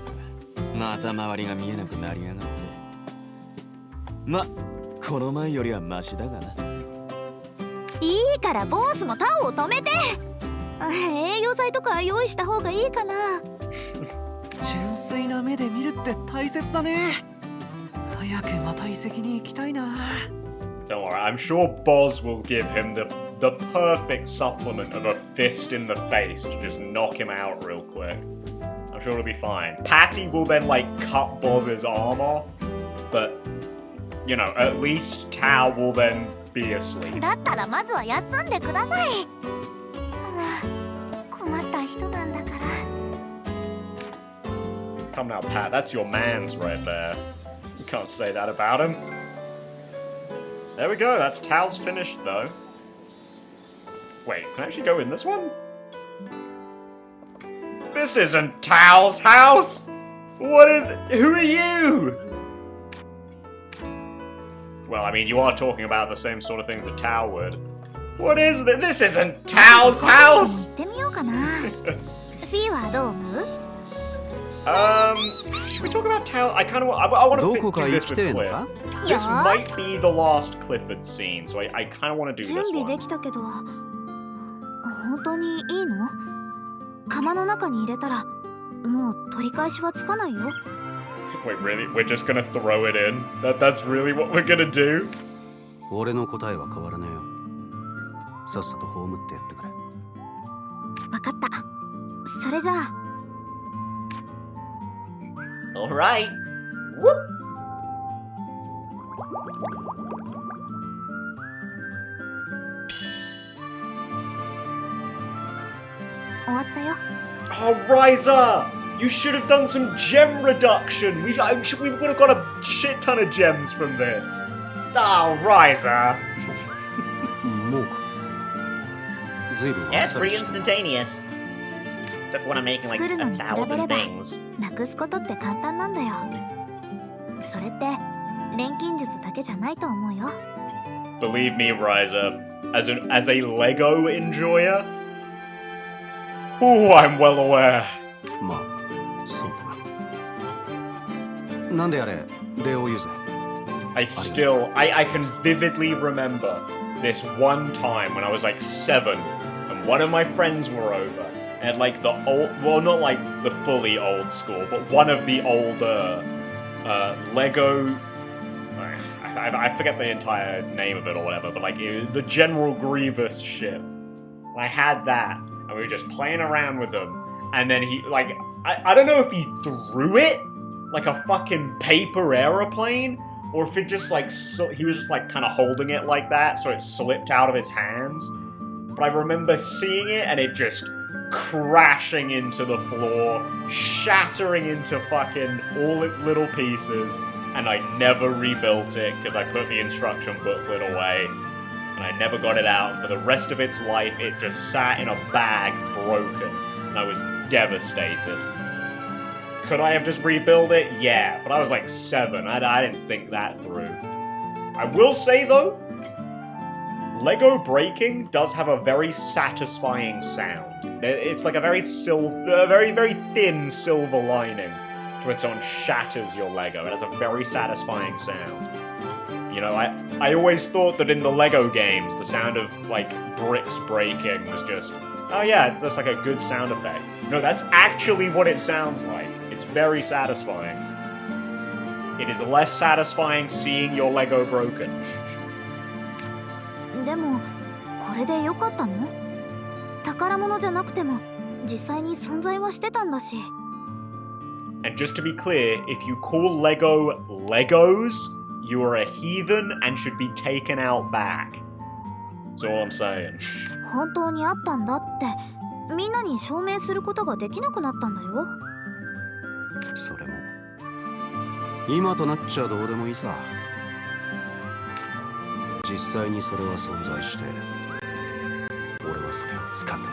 また周りが見えなくなりやがって。ま、この前よりはマシだがな。いいからボースもタオを止めて。栄養剤とか用意した方がいいかな。純粋な目で見るって大切だね。早くまた遺跡に行きたいな。 Don't worry, I'm sure Boz will give him the perfect supplement of a fist in the face to just knock him out real quick. I'm sure it'll be fine. Patty will then like cut Boz's arm off, but you know, at least Tao will then be asleep. だったらまずは休んでください。困った人なんだから。 Come now, Pat, that's your man's right there. You can't say that about him. There we go, that's Tao's finished though. Wait, can I actually go in this one? This isn't Tao's house! What is it? Who are you? Well, I mean, you are talking about the same sort of things that Tao would. What is this? This isn't Tao's 行 house! ってみようかな。フィーはどう思う？ Should we talk about Tao? I kind of I want to どこか do 行 this き with てえの Cliff. か？ This よー might し be the last Clifford scene, so I kind of want to do 準 this 備で one. きたけど本当にいいの？釜の中に入れたらもう取り返しはつかないよ。 Wait, really? We're just gonna throw it in? That's really what we're gonna do? 俺の答えは変わらねえよ。さっさと葬ってやってくれ。わかった。それじゃあ Alright. Whoop. 終わったよ。 Oh, Ryza! You should have done some gem reduction. We would have got a shit ton of gems from this. Oh, Ryza! もうか。ずいぶんあっ Yes, さ pretty りして instantaneous. So Except when I'm making like 作るのに比べれば 1,000 things. なくすことって簡単なんだよ。それって錬金術だけじゃないと思うよ。 Believe me, Ryza, as a Lego enjoyer, oh, I'm well aware. まあそうだな。なんであれ礼を言うぜ。 I can vividly remember this one time when I was like 7 and one of my friends were over and like the old, well, not like the fully old school, but one of the older Lego, I forget the entire name of it or whatever, but like it was the General Grievous ship. And I had that and we were just playing around with them and then he, like, I don't know if he threw it like a fucking paper aeroplane, or if it just like, he was just like kind of holding it like that, so it slipped out of his hands. But I remember seeing it and it just crashing into the floor, shattering into fucking all its little pieces, and I never rebuilt it because I put the instruction booklet away, and I never got it out. For the rest of its life, it just sat in a bag broken, and I was devastated. Could I have just rebuilt it? Yeah, but I was like 7. I didn't think that through. I will say though, Lego breaking does have a very satisfying sound. It's like a very very thin silver lining to when someone shatters your Lego. It has a very satisfying sound. You know, I always thought that in the Lego games, the sound of like bricks breaking was just, oh yeah, that's like a good sound effect. No, that's actually what it sounds like. It's very satisfying. It is less satisfying seeing your Lego broken. でもこれでよかったの？宝物じゃなくても実際に存在はしてたんだし。And just to be clear, if you call Lego Legos, you are a heathen and should be taken out back. That's all I'm saying. 本当にあったんだってみんなに証明することができなくなったんだよ。それも今となっちゃどうでもいいさ。実際にそれは存在して俺はそれを掴んだ。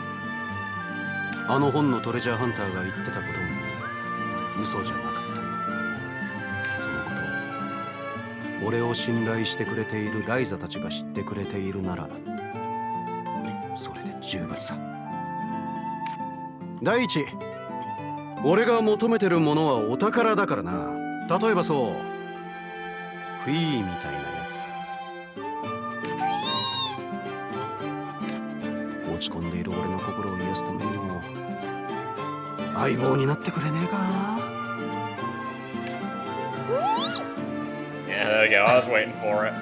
あの本のトレジャーハンターが言ってたことも嘘じゃなかった。そのことを俺を信頼してくれているライザたちが知ってくれているならそれで十分さ。第一、俺が求めてるものはお宝だからな。例えばそうフィーみたいなやつさ。落ち込んでいる俺の心を癒すためにも相棒になってくれねえか。Yeah, there we go. I was waiting for it.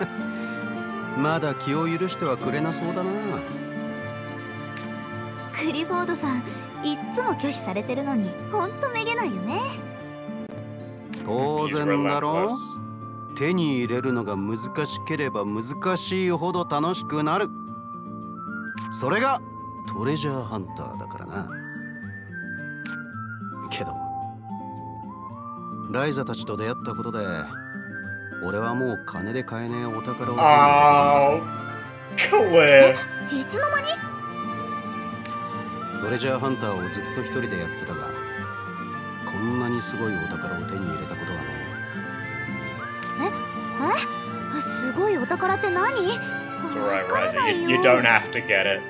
まだ気を許してはくれなそうだな。クリフォードさんいっつも拒否されてるのにほんとめげないよね。当 He's 然だろ。 relentless. 手に入れるのが難しければ難しいほど楽しくなる。それがトレジャーハンターだからな。けどライザたちと出会ったことで俺はもう金で買えねえお宝を手に入れ Oh, ている clear. いつの間に？トレジャーハンターをずっと一人でやってたがこんなにすごいお宝を手に入れたことはね。え？すごいお宝って何？ It's alright, わから Ryza. ない You よ。 don't have to get it.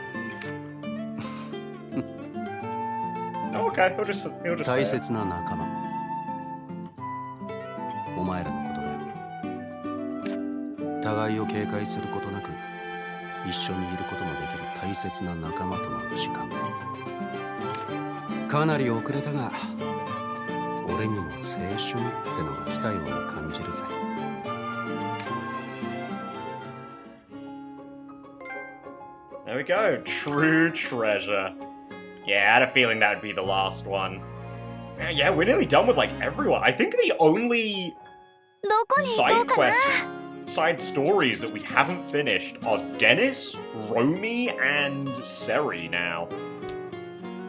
Oh, okay, he'll just 大 say it. 切な仲間お前らのことで互いを警戒することなく一緒にいることのできる大切な仲間との時間かなり遅れたが俺にも青春ってのが来たように感じるぜ。There we go. True treasure. Yeah, I had a feeling that would be the last one. Yeah, we're nearly done with like everyone. I think the only どこに行こ side うかな？ quest, side stories that we haven't finished are Dennis, Romy, and Seri now.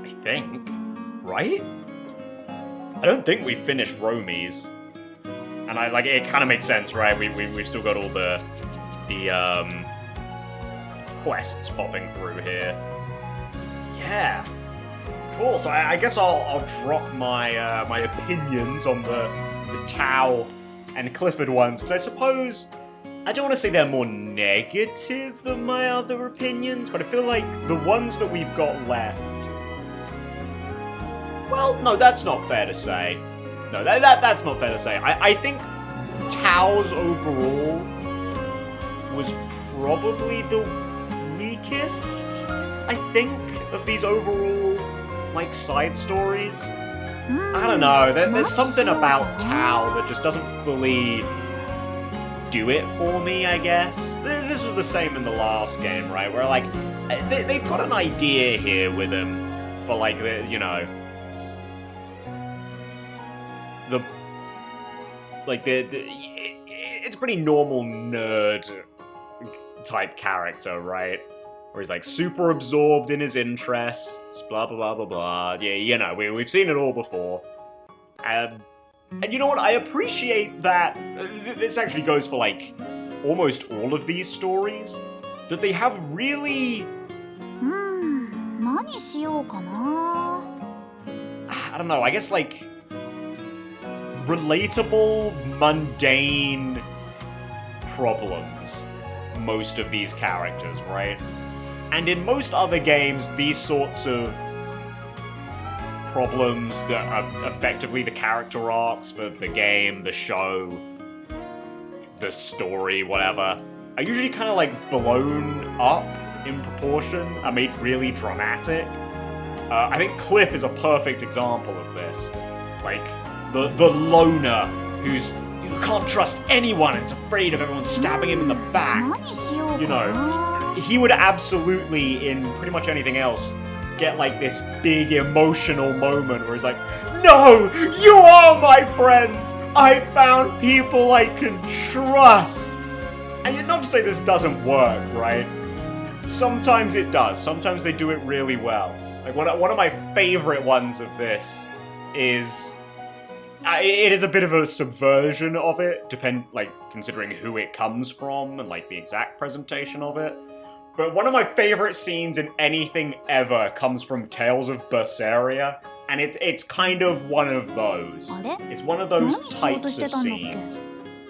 I think. Right? I don't think we finished Romy's. And I like it kind of makes sense, right? We've still got all the quests popping through here. Yeah. Cool. So I guess I'll drop my my opinions on the Tao and Clifford ones, because I suppose I don't want to say they're more negative than my other opinions, but I feel like the ones that we've got left. Well, no, that's not fair to say. No, that's not fair to say. I think Tao's overall was probably the weakest, I think, of these overall, like, side stories. I don't know, there's something about Tao that just doesn't fully do it for me, I guess. This was the same in the last game, right? Where, like, they've got an idea here with him for, like, you know, it's a pretty normal nerd type character, right? Where he's like super absorbed in his interests, blah blah blah blah blah. Yeah, you know, we've seen it all before. And you know what? I appreciate that. This actually goes for like almost all of these stories, that they have really. 何しようかな I don't know. I guess like relatable, mundane problems. Most of these characters, right? And in most other games, these sorts of problems that are effectively the character arcs for the game, the show, the story, whatever, are usually kind of like blown up in proportion, are made really dramatic. I think Cliff is a perfect example of this. Like, the loner who's can't trust anyone and is afraid of everyone stabbing him in the back. You know, he would absolutely, in pretty much anything else, get like this big emotional moment where he's like, no, you are my friends! I found people I can trust! And not to say this doesn't work, right? Sometimes it does. Sometimes they do it really well. Like one of my favorite ones of this is... it is a bit of a subversion of it, considering who it comes from and like the exact presentation of it. But one of my favorite scenes in anything ever comes from Tales of Berseria, and it's kind of one of those. It's one of those types of scenes.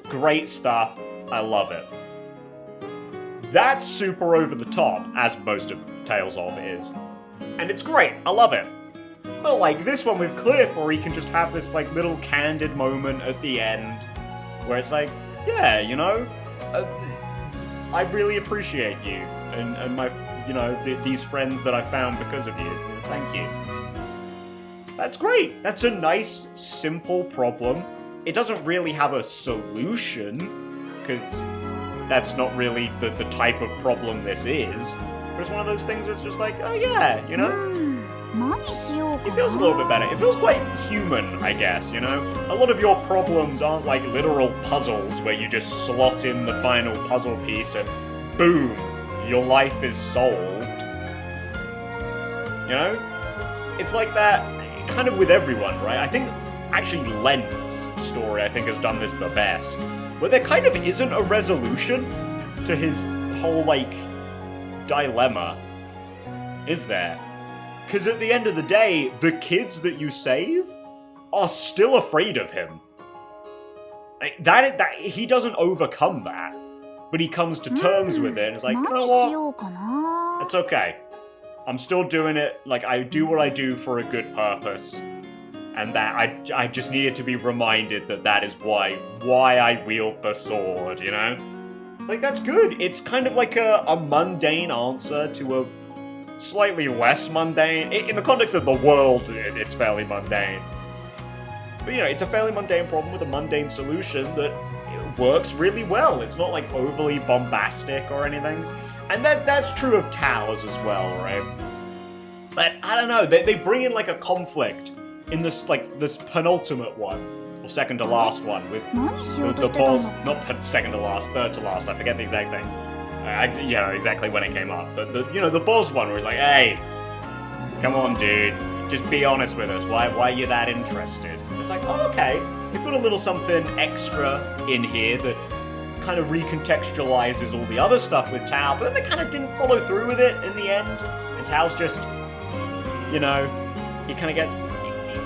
Great stuff. I love it. That's super over the top, as most of Tales of is. And it's great. I love it. But like this one with Cliff, where he can just have this like little candid moment at the end, where it's like, yeah, you know, I really appreciate you and my, you know, these friends that I found because of you. Thank you. That's great. That's a nice, simple problem. It doesn't really have a solution, because that's not really the type of problem this is. But it's one of those things where it's just like, oh yeah, you know? It feels a little bit better. It feels quite human, I guess, you know? A lot of your problems aren't like literal puzzles where you just slot in the final puzzle piece and boom, your life is solved. You know? It's like that kind of with everyone, right? I think actually Lent's story, I think, has done this the best. Where there kind of isn't a resolution to his whole, like, dilemma. Is there? Because at the end of the day, the kids that you save are still afraid of him. Like, that he doesn't overcome that, but he comes to terms with it and is like, you know what? It's okay. I'm still doing it. Like, I do what I do for a good purpose, and that I just needed to be reminded that is why I wield the sword. You know? It's like, that's good. It's kind of like a mundane answer to a slightly less mundane. In the context of the world, it's fairly mundane. But, you know, it's a fairly mundane problem with a mundane solution that works really well. It's not, like, overly bombastic or anything. And that's true of Tao's as well, right? But, I don't know, they bring in, like, a conflict in this, like, this penultimate one, or second to last one, with the boss, not second to last, third to last, I forget the exact thing. Yeah, exactly when it came up. But, the boss one where it's like, hey, come on, dude, just be honest with us. Why are you that interested? It's like, oh, okay, they've got a little something extra in here that kind of recontextualizes all the other stuff with Tao, but then they kind of didn't follow through with it in the end. And Tao's just, you know, he kind of gets...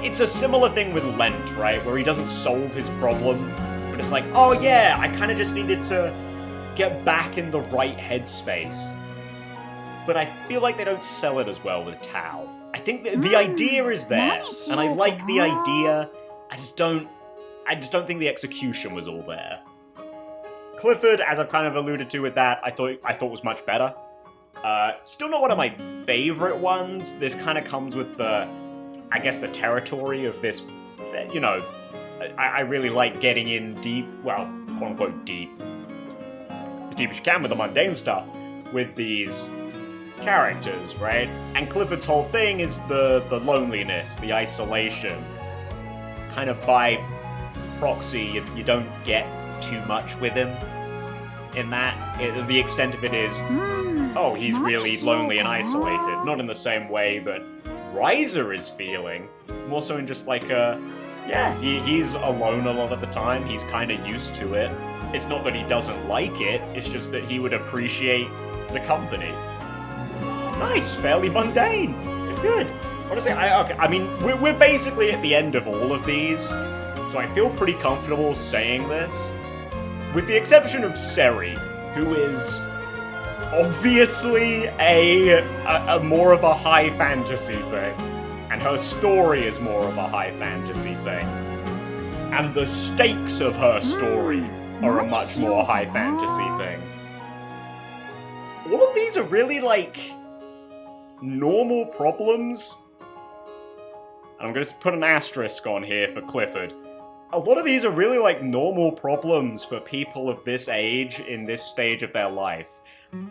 It's a similar thing with Lent, right? Where he doesn't solve his problem, but it's like, oh yeah, I kind of just needed to get back in the right headspace. But I feel like they don't sell it as well with Tao. I think the idea is there, and I like the idea. I just don't think the execution was all there. Clifford, as I've kind of alluded to with that, I thought was much better. Still not one of my favorite ones. This kind of comes with the, I guess, the territory of this, you know, I really like getting in deep, well, quote-unquote deep, as deep as you can with the mundane stuff, with these characters, right? And Clifford's whole thing is the loneliness, the isolation. Kind of by proxy, you don't get too much with him in that. The extent of it is, oh, he's really lonely and isolated. Not in the same way that Ryza is feeling. More so in just like he's alone a lot of the time. He's kind of used to it. It's not that he doesn't like it, it's just that he would appreciate the company. Nice, fairly mundane. It's good. Honestly, I mean, we're basically at the end of all of these, so I feel pretty comfortable saying this. With the exception of Seri, who is obviously a more of a high fantasy thing, and her story is more of a high fantasy thing, and the stakes of her story are a much more high fantasy thing. All of these are really, like, normal problems. I'm going to put an asterisk on here for Clifford. A lot of these are really like normal problems for people of this age in this stage of their life.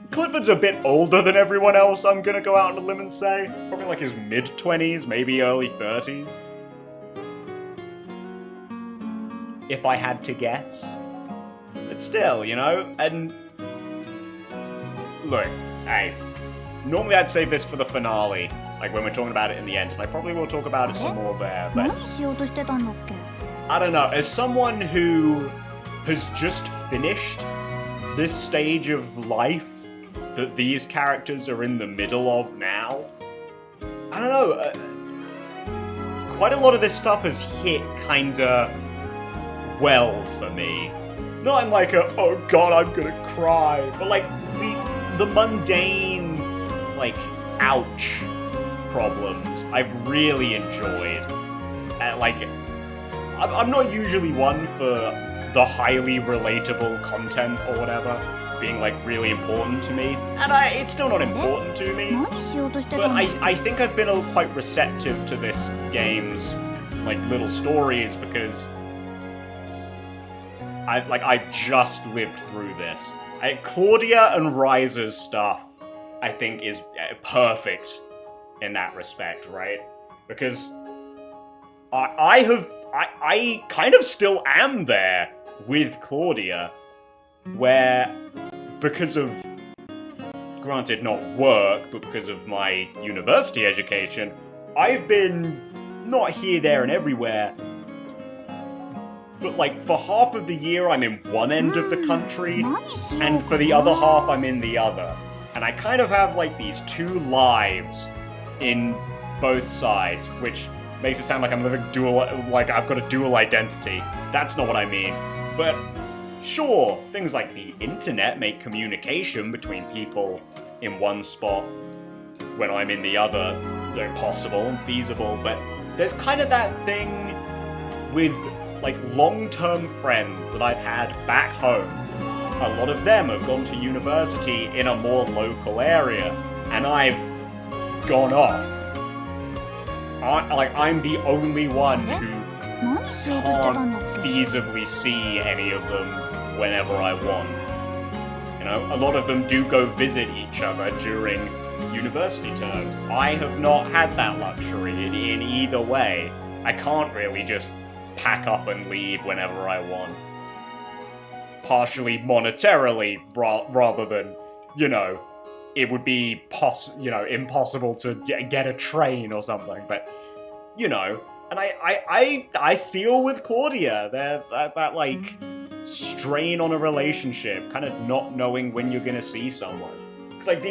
Clifford's a bit older than everyone else, I'm going to go out on a limb and say. Probably like his mid-20s, maybe early 30s. If I had to guess. But still, you know, and... Look, hey... Normally I'd save this for the finale, like when we're talking about it in the end, and I probably will talk about it some more there, but... I don't know, as someone who has just finished this stage of life that these characters are in the middle of now, I don't know, quite a lot of this stuff has hit kinda well for me. Not in like a, oh god, I'm gonna cry, but like the mundane, like, ouch problems I've really enjoyed. Like, I'm not usually one for the highly relatable content or whatever being, like, really important to me. And it's still not important to me. But I think I've been quite receptive to this game's, like, little stories because I've just lived through this. Claudia and Ryza's stuff, I think, is perfect in that respect, right? Because I kind of still am there with Claudia, where, because of, granted not work, but because of my university education, I've been not here, there, and everywhere, but like for half of the year I'm in one end of the country, and for the other half I'm in the other. And I kind of have, like, these two lives in both sides, which makes it sound like I'm living like I've got a dual identity. That's not what I mean. But, sure, things like the internet make communication between people in one spot when I'm in the other possible and feasible, but there's kind of that thing with, like, long-term friends that I've had back home. A lot of them have gone to university in a more local area, and I've gone off. I'm the only one who can't feasibly see any of them whenever I want. You know, a lot of them do go visit each other during university terms. I have not had that luxury in either way. I can't really just pack up and leave whenever I want. Partially monetarily, rather than, you know, it would be impossible to get a train or something. But, you know, and I feel with Claudia that like strain on a relationship, kind of not knowing when you're gonna see someone. It's like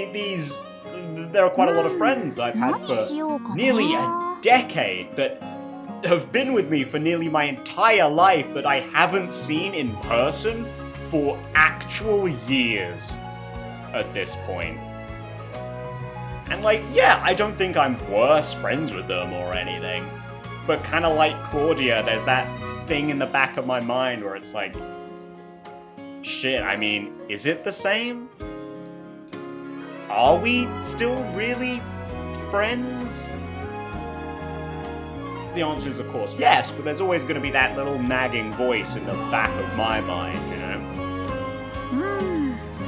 there are quite a lot of friends that I've had for nearly a decade that have been with me for nearly my entire life that I haven't seen in person for actual years at this point. And like, yeah, I don't think I'm worse friends with them or anything, but kind of like Claudia, there's that thing in the back of my mind where it's like, shit, I mean, is it the same? Are we still really friends? The answer is, of course, yes, but there's always going to be that little nagging voice in the back of my mind, you know?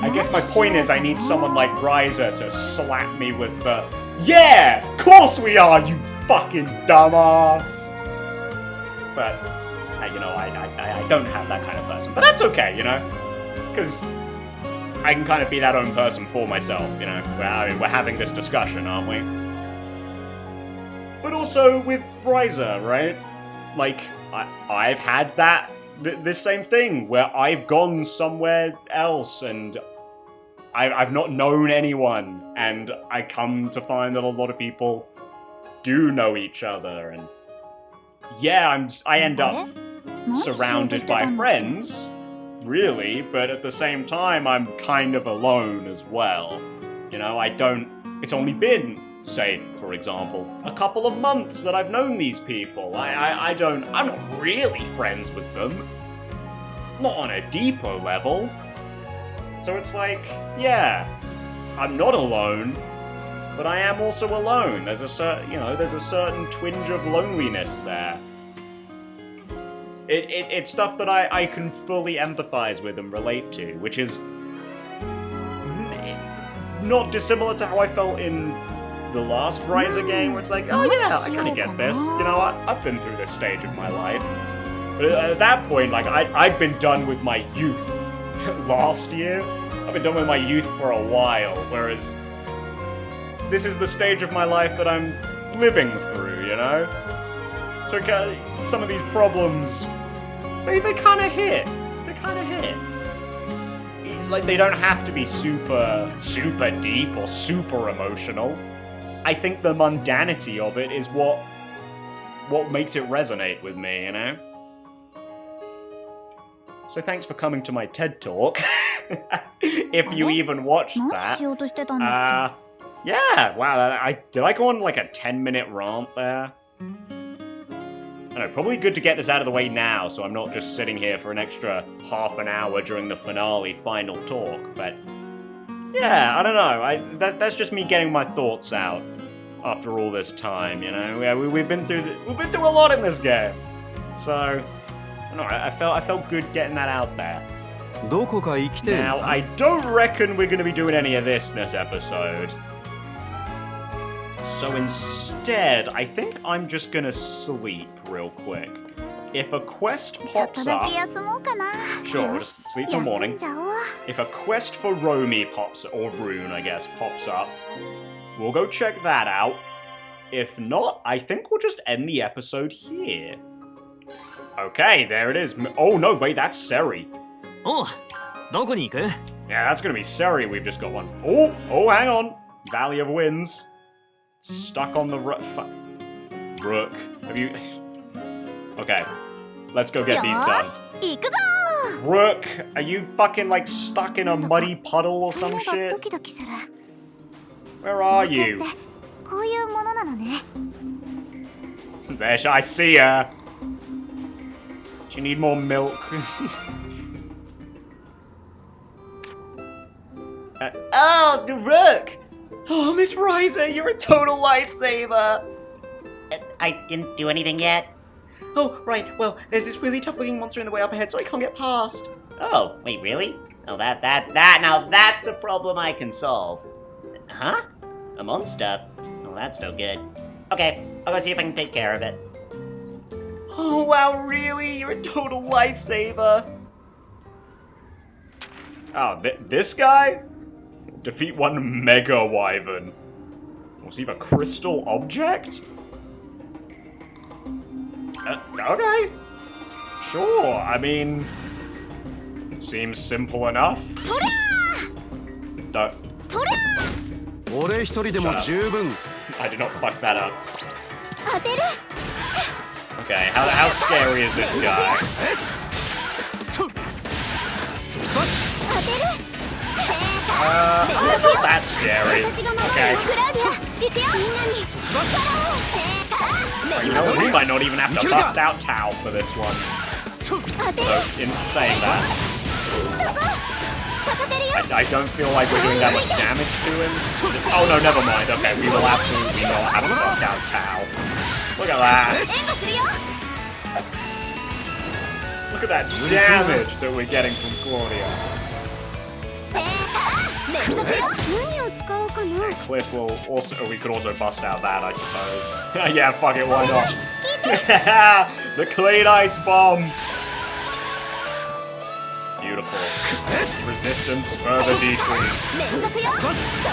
I guess my point is I need someone like Ryza to slap me with the, yeah, of course we are, you fucking dumbass! But, you know, I don't have that kind of person. But that's okay, you know? Because I can kind of be that own person for myself, you know? I mean, we're having this discussion, aren't we? But also with Ryza, right? Like, I've had that, this same thing, where I've gone somewhere else and I've not known anyone, and I come to find that a lot of people do know each other, and yeah, I end up surrounded by friends, really, but at the same time, I'm kind of alone as well. You know, it's only been, say, for example, a couple of months that I've known these people. I'm not really friends with them. Not on a deeper level. So it's like, yeah, I'm not alone, but I am also alone. There's a certain twinge of loneliness there. It's stuff that I can fully empathize with and relate to, which is not dissimilar to how I felt in the last Ryza game, where it's like, oh yeah, I kind of get this. You know, I've been through this stage of my life. But at that point, like, I'd been done with my youth last year. I've been done with my youth for a while, whereas this is the stage of my life that I'm living through, you know? So some of these problems, they kind of hit. They kind of hit. Like, they don't have to be super, super deep or super emotional. I think the mundanity of it is what makes it resonate with me, you know? So thanks for coming to my TED Talk. If you even watched that. Yeah, wow, did I go on like a 10-minute rant there? I know, probably good to get this out of the way now, so I'm not just sitting here for an extra half an hour during the finale final talk, but yeah, I don't know, that's just me getting my thoughts out after all this time, you know? Yeah, we've been through a lot in this game, so I don't know, I felt good getting that out there. Now, I don't reckon we're going to be doing any of this episode. So instead, I think I'm just going to sleep real quick. If a quest pops up... Sure, we'll just sleep till morning. If a quest for Romy or Rune, I guess, pops up, we'll go check that out. If not, I think we'll just end the episode here. Okay, there it is. Oh no, wait, that's Seri. Oh, yeah, that's gonna be Seri. We've just got one. Oh, hang on. Valley of Winds. Stuck on the Rook. Have you? Okay, let's go get these done. Rook, are you fucking like stuck in a muddy puddle or some shit? Where are you? There, I see her. Do you need more milk? Oh, the Rook! Oh, Miss Ryza, you're a total lifesaver! I didn't do anything yet. Oh, right, well, there's this really tough-looking monster in the way up ahead, so I can't get past. Oh, wait, really? Oh, now that's a problem I can solve. Huh? A monster? Oh, that's no good. Okay, I'll go see if I can take care of it. Oh, wow, really? You're a total lifesaver. Oh, this guy? Defeat one Mega Wyvern. Receive a crystal object? Okay. Sure, I mean... Seems simple enough. 俺一人でも十分。 I did not fuck that up. 当てる Okay, how scary is this guy? 当てる I'm not that scary. 私が守る Okay. クラウディア行くよみんなに力を You know what? We might not even have to bust out Tao for this one. 当てる Though, in saying that, 咲かせるよ I don't feel like we're doing that much damage to him. Oh no, never mind. Okay, we will absolutely not have to bust out Tao. Look at that. 援護するよ Look at that damage that we're getting from Claudia. 連続よ何を使おうかな Cliff will also. We could also bust out that, I suppose. Yeah, fuck it, why not? The clean ice bomb. Beautiful. Resistance further decrease. 連続よどうだ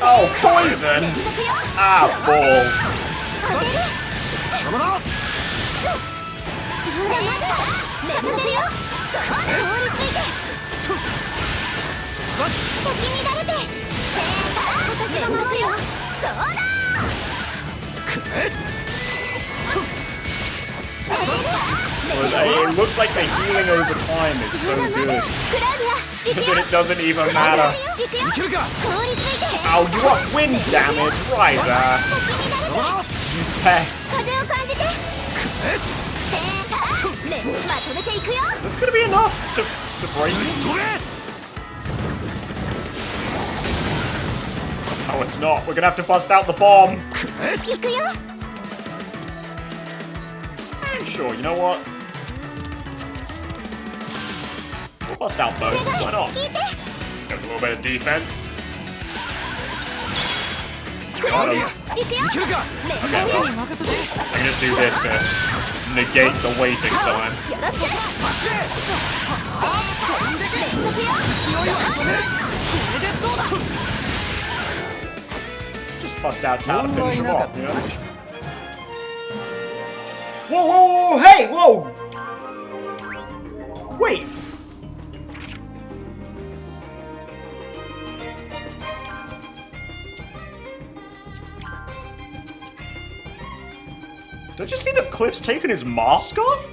Oh, poison! 連続よ Ah, balls. 当てる邪魔だ連続よ通りついて先に乱れて私が守るよどうだ It looks like the healing over time is so good クラウディア行くよ that it doesn't even matter. 行くよ通りついて Oh, you got wind damage, Ryza. 先に乱れて You pest. 風を感じてまとめていくよ Is this gonna be enough to break it? Oh, it's not. We're gonna have to bust out the bomb. 行くよ Sure, you know what? We'll bust out both. Why not? 聞いて There's a little bit of defense. クラウディア Okay, 行くよ well, 連続よ 任せて I can just do this to negate the waiting time. よろしく連続よ Just bust out Tao to finish him off, you know? Whoa, whoa, whoa, hey, whoa! Wait! Did I just see that Cliff's taken his mask off?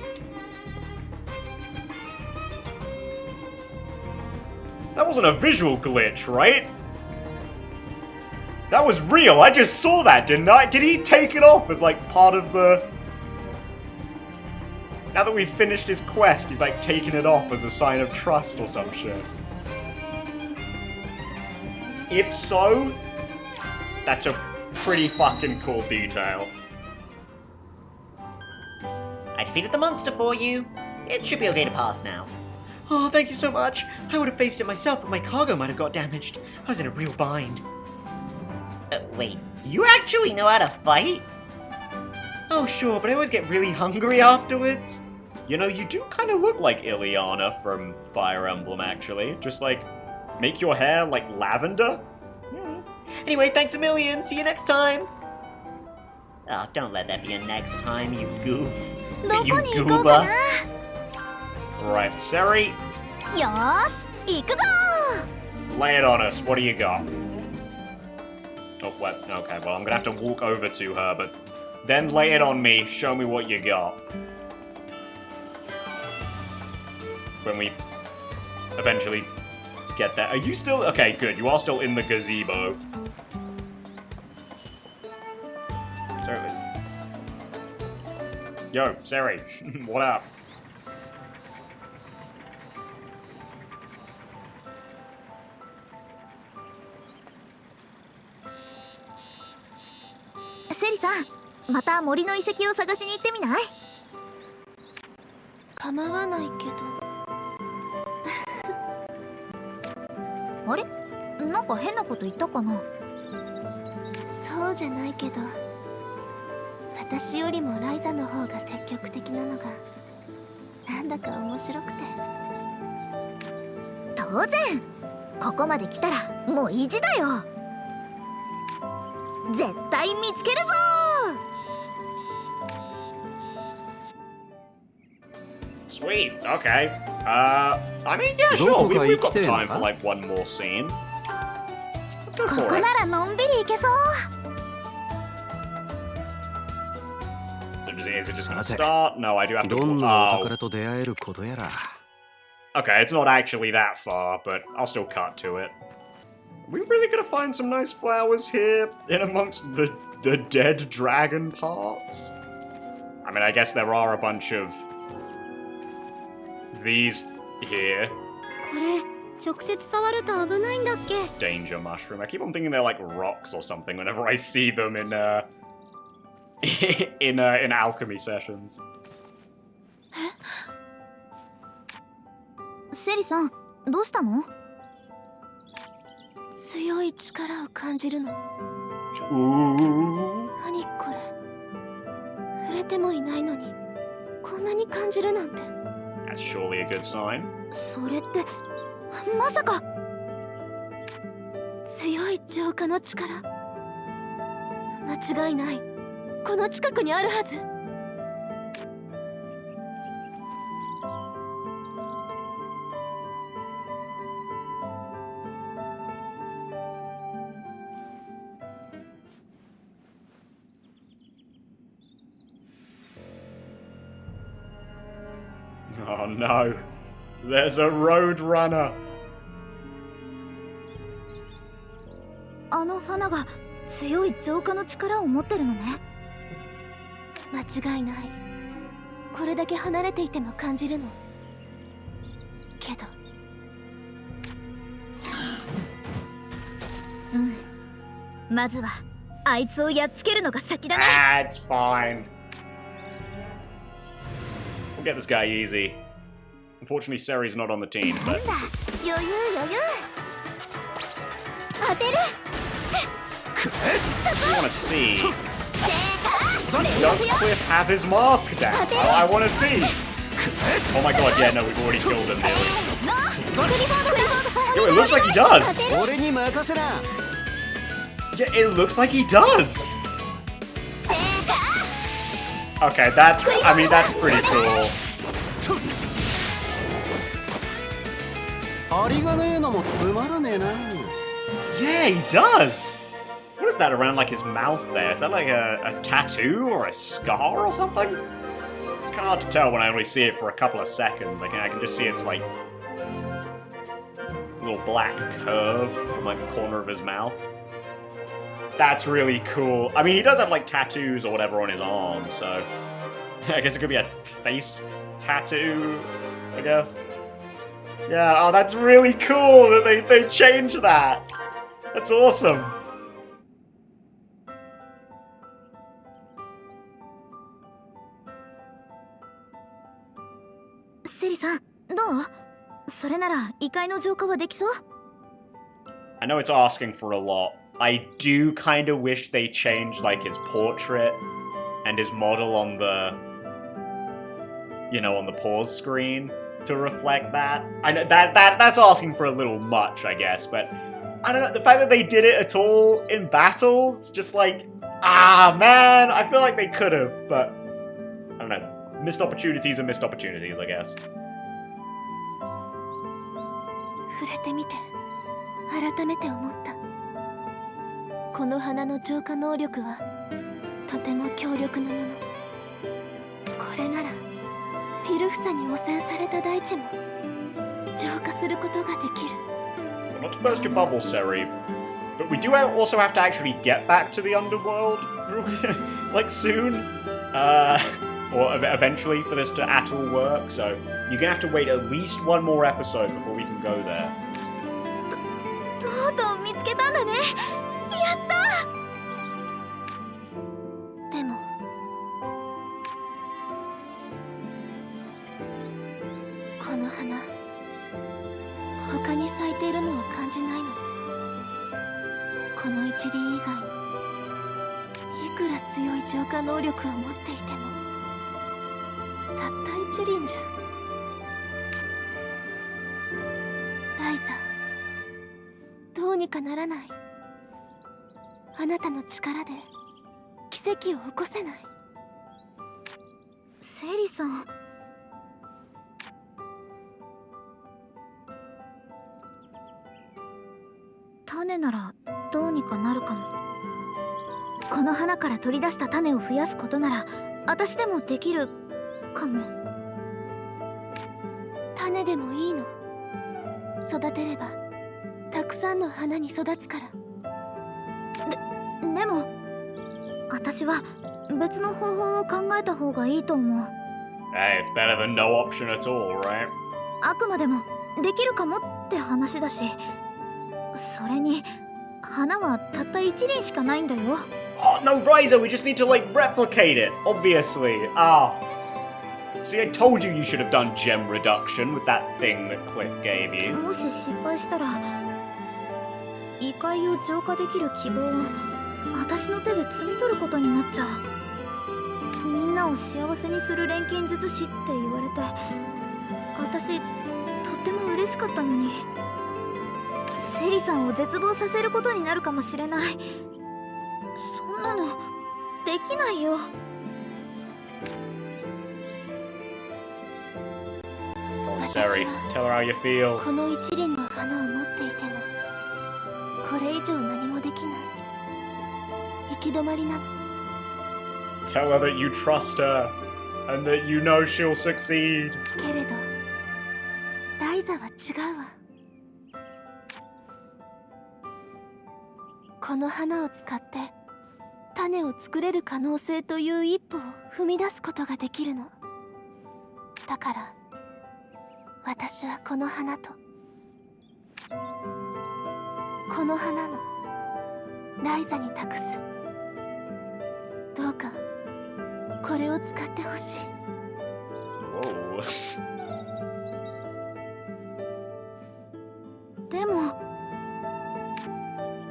That wasn't a visual glitch, right? That was real, I just saw that, didn't I? Did he take it off as like part of the... Now that we've finished his quest, he's like taking it off as a sign of trust or some shit. If so, that's a pretty fucking cool detail. I defeated the monster for you. It should be okay to pass now. Oh, thank you so much. I would have faced it myself, but my cargo might have got damaged. I was in a real bind. Wait, you actually know how to fight? Oh, sure, but I always get really hungry afterwards. You know, you do kind of look like Ileana from Fire Emblem, actually. Just like, make your hair like lavender. Anyway, thanks a million. See you next time. Oh, don't let that be a next time, you goof. ど You こに行こうか goober. な Right, Seri, よーし行くぞ lay it on us. What do you got? Oh, what? Okay, well, I'm gonna have to walk over to her, but then lay it on me. Show me what you got. When we eventually get there. Are you still... Okay, good. You are still in the gazebo. Sorry. Yo, Seri. What up?「セリさんまた森の遺跡を探しに行ってみない?」構わないけどあれなんか変なこと言ったかなそうじゃないけど私よりもライザの方が積極的なのがなんだか面白くて当然ここまで来たらもう意地だよ絶対見つけるぞ Sweet. Okay. I mean, yeah, sure. We've got the time for like one more scene. Let's go こ for こ it. ならのんびり行けそう。 So is it just gonna start? No, I do have to. どんなお Oh. 宝と出会えることやら。 Okay, it's not actually that far, but I'll still cut to it. We really gonna find some nice flowers here in amongst the dead dragon parts? I mean, I guess there are a bunch of these here. これ直接触ると危ないんだっけ？ Danger mushroom. I keep on thinking they're like rocks or something whenever I see them in in alchemy sessions. セリさん、どうしたの？強い力を感じるの。 Ooh. 何これ？触れてもいないのにこんなに感じるなんて。 That's surely a good sign. それってまさか強い浄化の力。間違いない。この近くにあるはず。 Oh no. There's a road runner. あの花が強い浄化の力を持ってるのね。間違いない。これだけ離れていても感じるの。けどまずはあいつをやっつけるのが先だね。 Ah, it's fine. We'll get this guy easy. Unfortunately, Seri's not on the team, なん but だ、余裕余裕。当てる。 I want to see. Does Cliff have his mask down? I want to see. Oh my god, yeah, no, we've already killed him nearly. Yo, it looks like he does. 俺に任せな。 Yeah, it looks like he does. Okay, that's, I mean, that's pretty cool. 針がねえのもつまらねえな。 Yeah, he does. What is that around like his mouth there? Is that like a tattoo or a scar or something? It's kind of hard to tell when I only see it for a couple of seconds. I can just see it's like a little black curve from like the corner of his mouth. That's really cool. I mean, he does have like tattoos or whatever on his arm, so I guess it could be a face tattoo, I guess. Yeah, oh, that's really cool that they changed that. That's awesome. セリさん、どう？それなら異界の浄化はできそう？ I know it's asking for a lot. I do kind of wish they changed like his portrait and his model on the, you know, on the pause screen to reflect that. I know that's asking for a little much, I guess, but I don't know, the fact that they did it at all in battle, it's just like, ah, man, I feel like they could have, but I don't know. Missed opportunities are missed opportunities, I guess. 触れてみて改めて思った。この花の浄化能力はとても強力なもの。これならフィルフサに汚染された大地も浄化することができる。 Not to burst your bubble, Seri, but we do also have to actually get back to the underworld, like soon, or eventually for this to at all work. So you're gonna have to wait at least one more episode before we can go there. とうとう見つけたんだね。やった。でもこの花他に咲いているのを感じないの。この一輪以外にいくら強い浄化能力を持っていてもたった一輪じゃ。ライザ、どうにかならない？あなたの力で奇跡を起こせない？セリさん、種ならどうにかなるかも。この花から取り出した種を増やすことなら私でもできるかも。種でもいいの。育てればたくさんの花に育つから。でも私は別の方法を考えた方がいいと思う。Hey, it's better than no option at all, right? あくまでもできるかもって話だし、それに花はたった一輪しかないんだよ。Oh, no, Ryza, we just need to, like, replicate it, obviously. See, I told you you should have done gem reduction with that thing that Cliff gave you. もし失敗したら異界を浄化できる希望を私の手で摘み取ることになっちゃう。みんなを幸せにする錬金術師って言われて、私とっても嬉しかったのに。セリさんを絶望させることになるかもしれない。そんなのできないよ。Oh, Seri, tell her how you feel. この一輪の花を持っていてもこれ以上何もできない。行き止まりなの。Tell her that you trust her and that you know she'll succeed. けれどライザは違うわ。この花を使って種を作れる可能性という一歩を踏み出すことができるの。だから私はこの花とこの花のライザに託す。どうかこれを使ってほしい。 Whoa. でも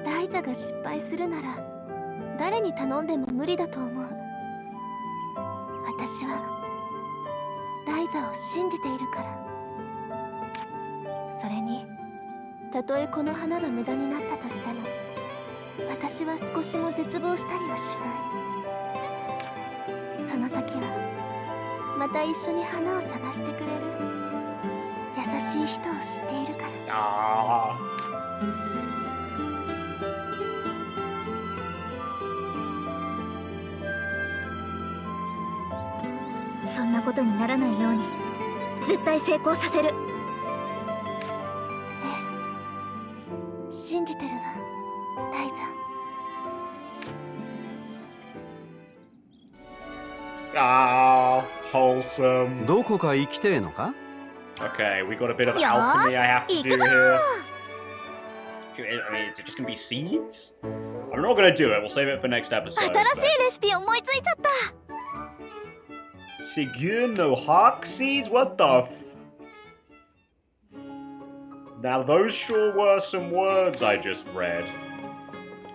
ライザが失敗するなら誰に頼んでも無理だと思う。私はライザを信じているから。それにたとえこの花が無駄になったとしても私は少しも絶望したりはしない。その時はまた一緒に花を探してくれる優しい人を知っているから。Ah. そんなことにならないように絶対成功させる。信じてるわ、ライザ。Ah, wholesome. どこか行きてえのか？ Okay, we got a bit of よ alchemy I have ー to し、行 do くぞ here. I mean, is it just gonna be seeds? I'm not gonna do it. We'll save it for next 新 episode. しいレシピ思いついちゃった。Sigur no Hawk seeds? What the Now those sure were some words I just read.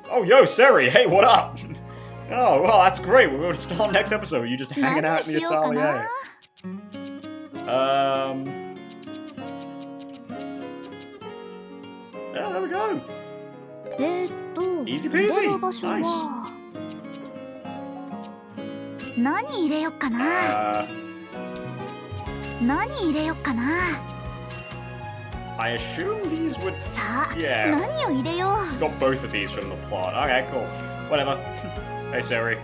Oh, yo, Seri, hey, what up? Oh, well, that's great. We're going to start next episode. You just hanging out in the 何しようかな。 Atelier. Yeah, there we go. Easy peasy. 入れる場所は何入れよっかな。何入れよっかな。 I assume these would... さあ、 Yeah. 何を入れよう。 Got both of these from the plot. Okay, cool. Whatever. Hey, Seri.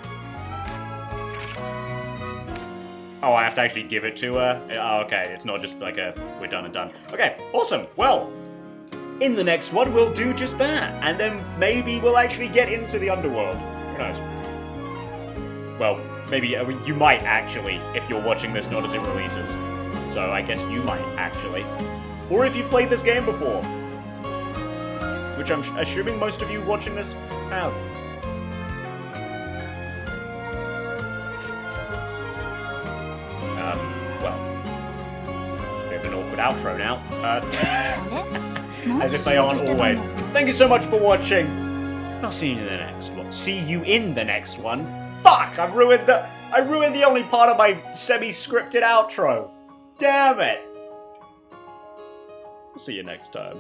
Oh, I have to actually give it to her? Oh, okay. It's not just like a we're done and done. Okay, awesome. Well, in the next one, we'll do just that. And then maybe we'll actually get into the underworld. Who knows? Well, maybe you might actually, if you're watching this not as it releases. So I guess you might actually. Or if you've played this game before. Which I'm assuming most of you watching this have. Well, bit of an awkward outro now. あれ As if they aren't always. Thank you so much for watching. I'll see you in the next one. See you in the next one. Fuck! I ruined the only part of my semi-scripted outro. Damn it! See you next time.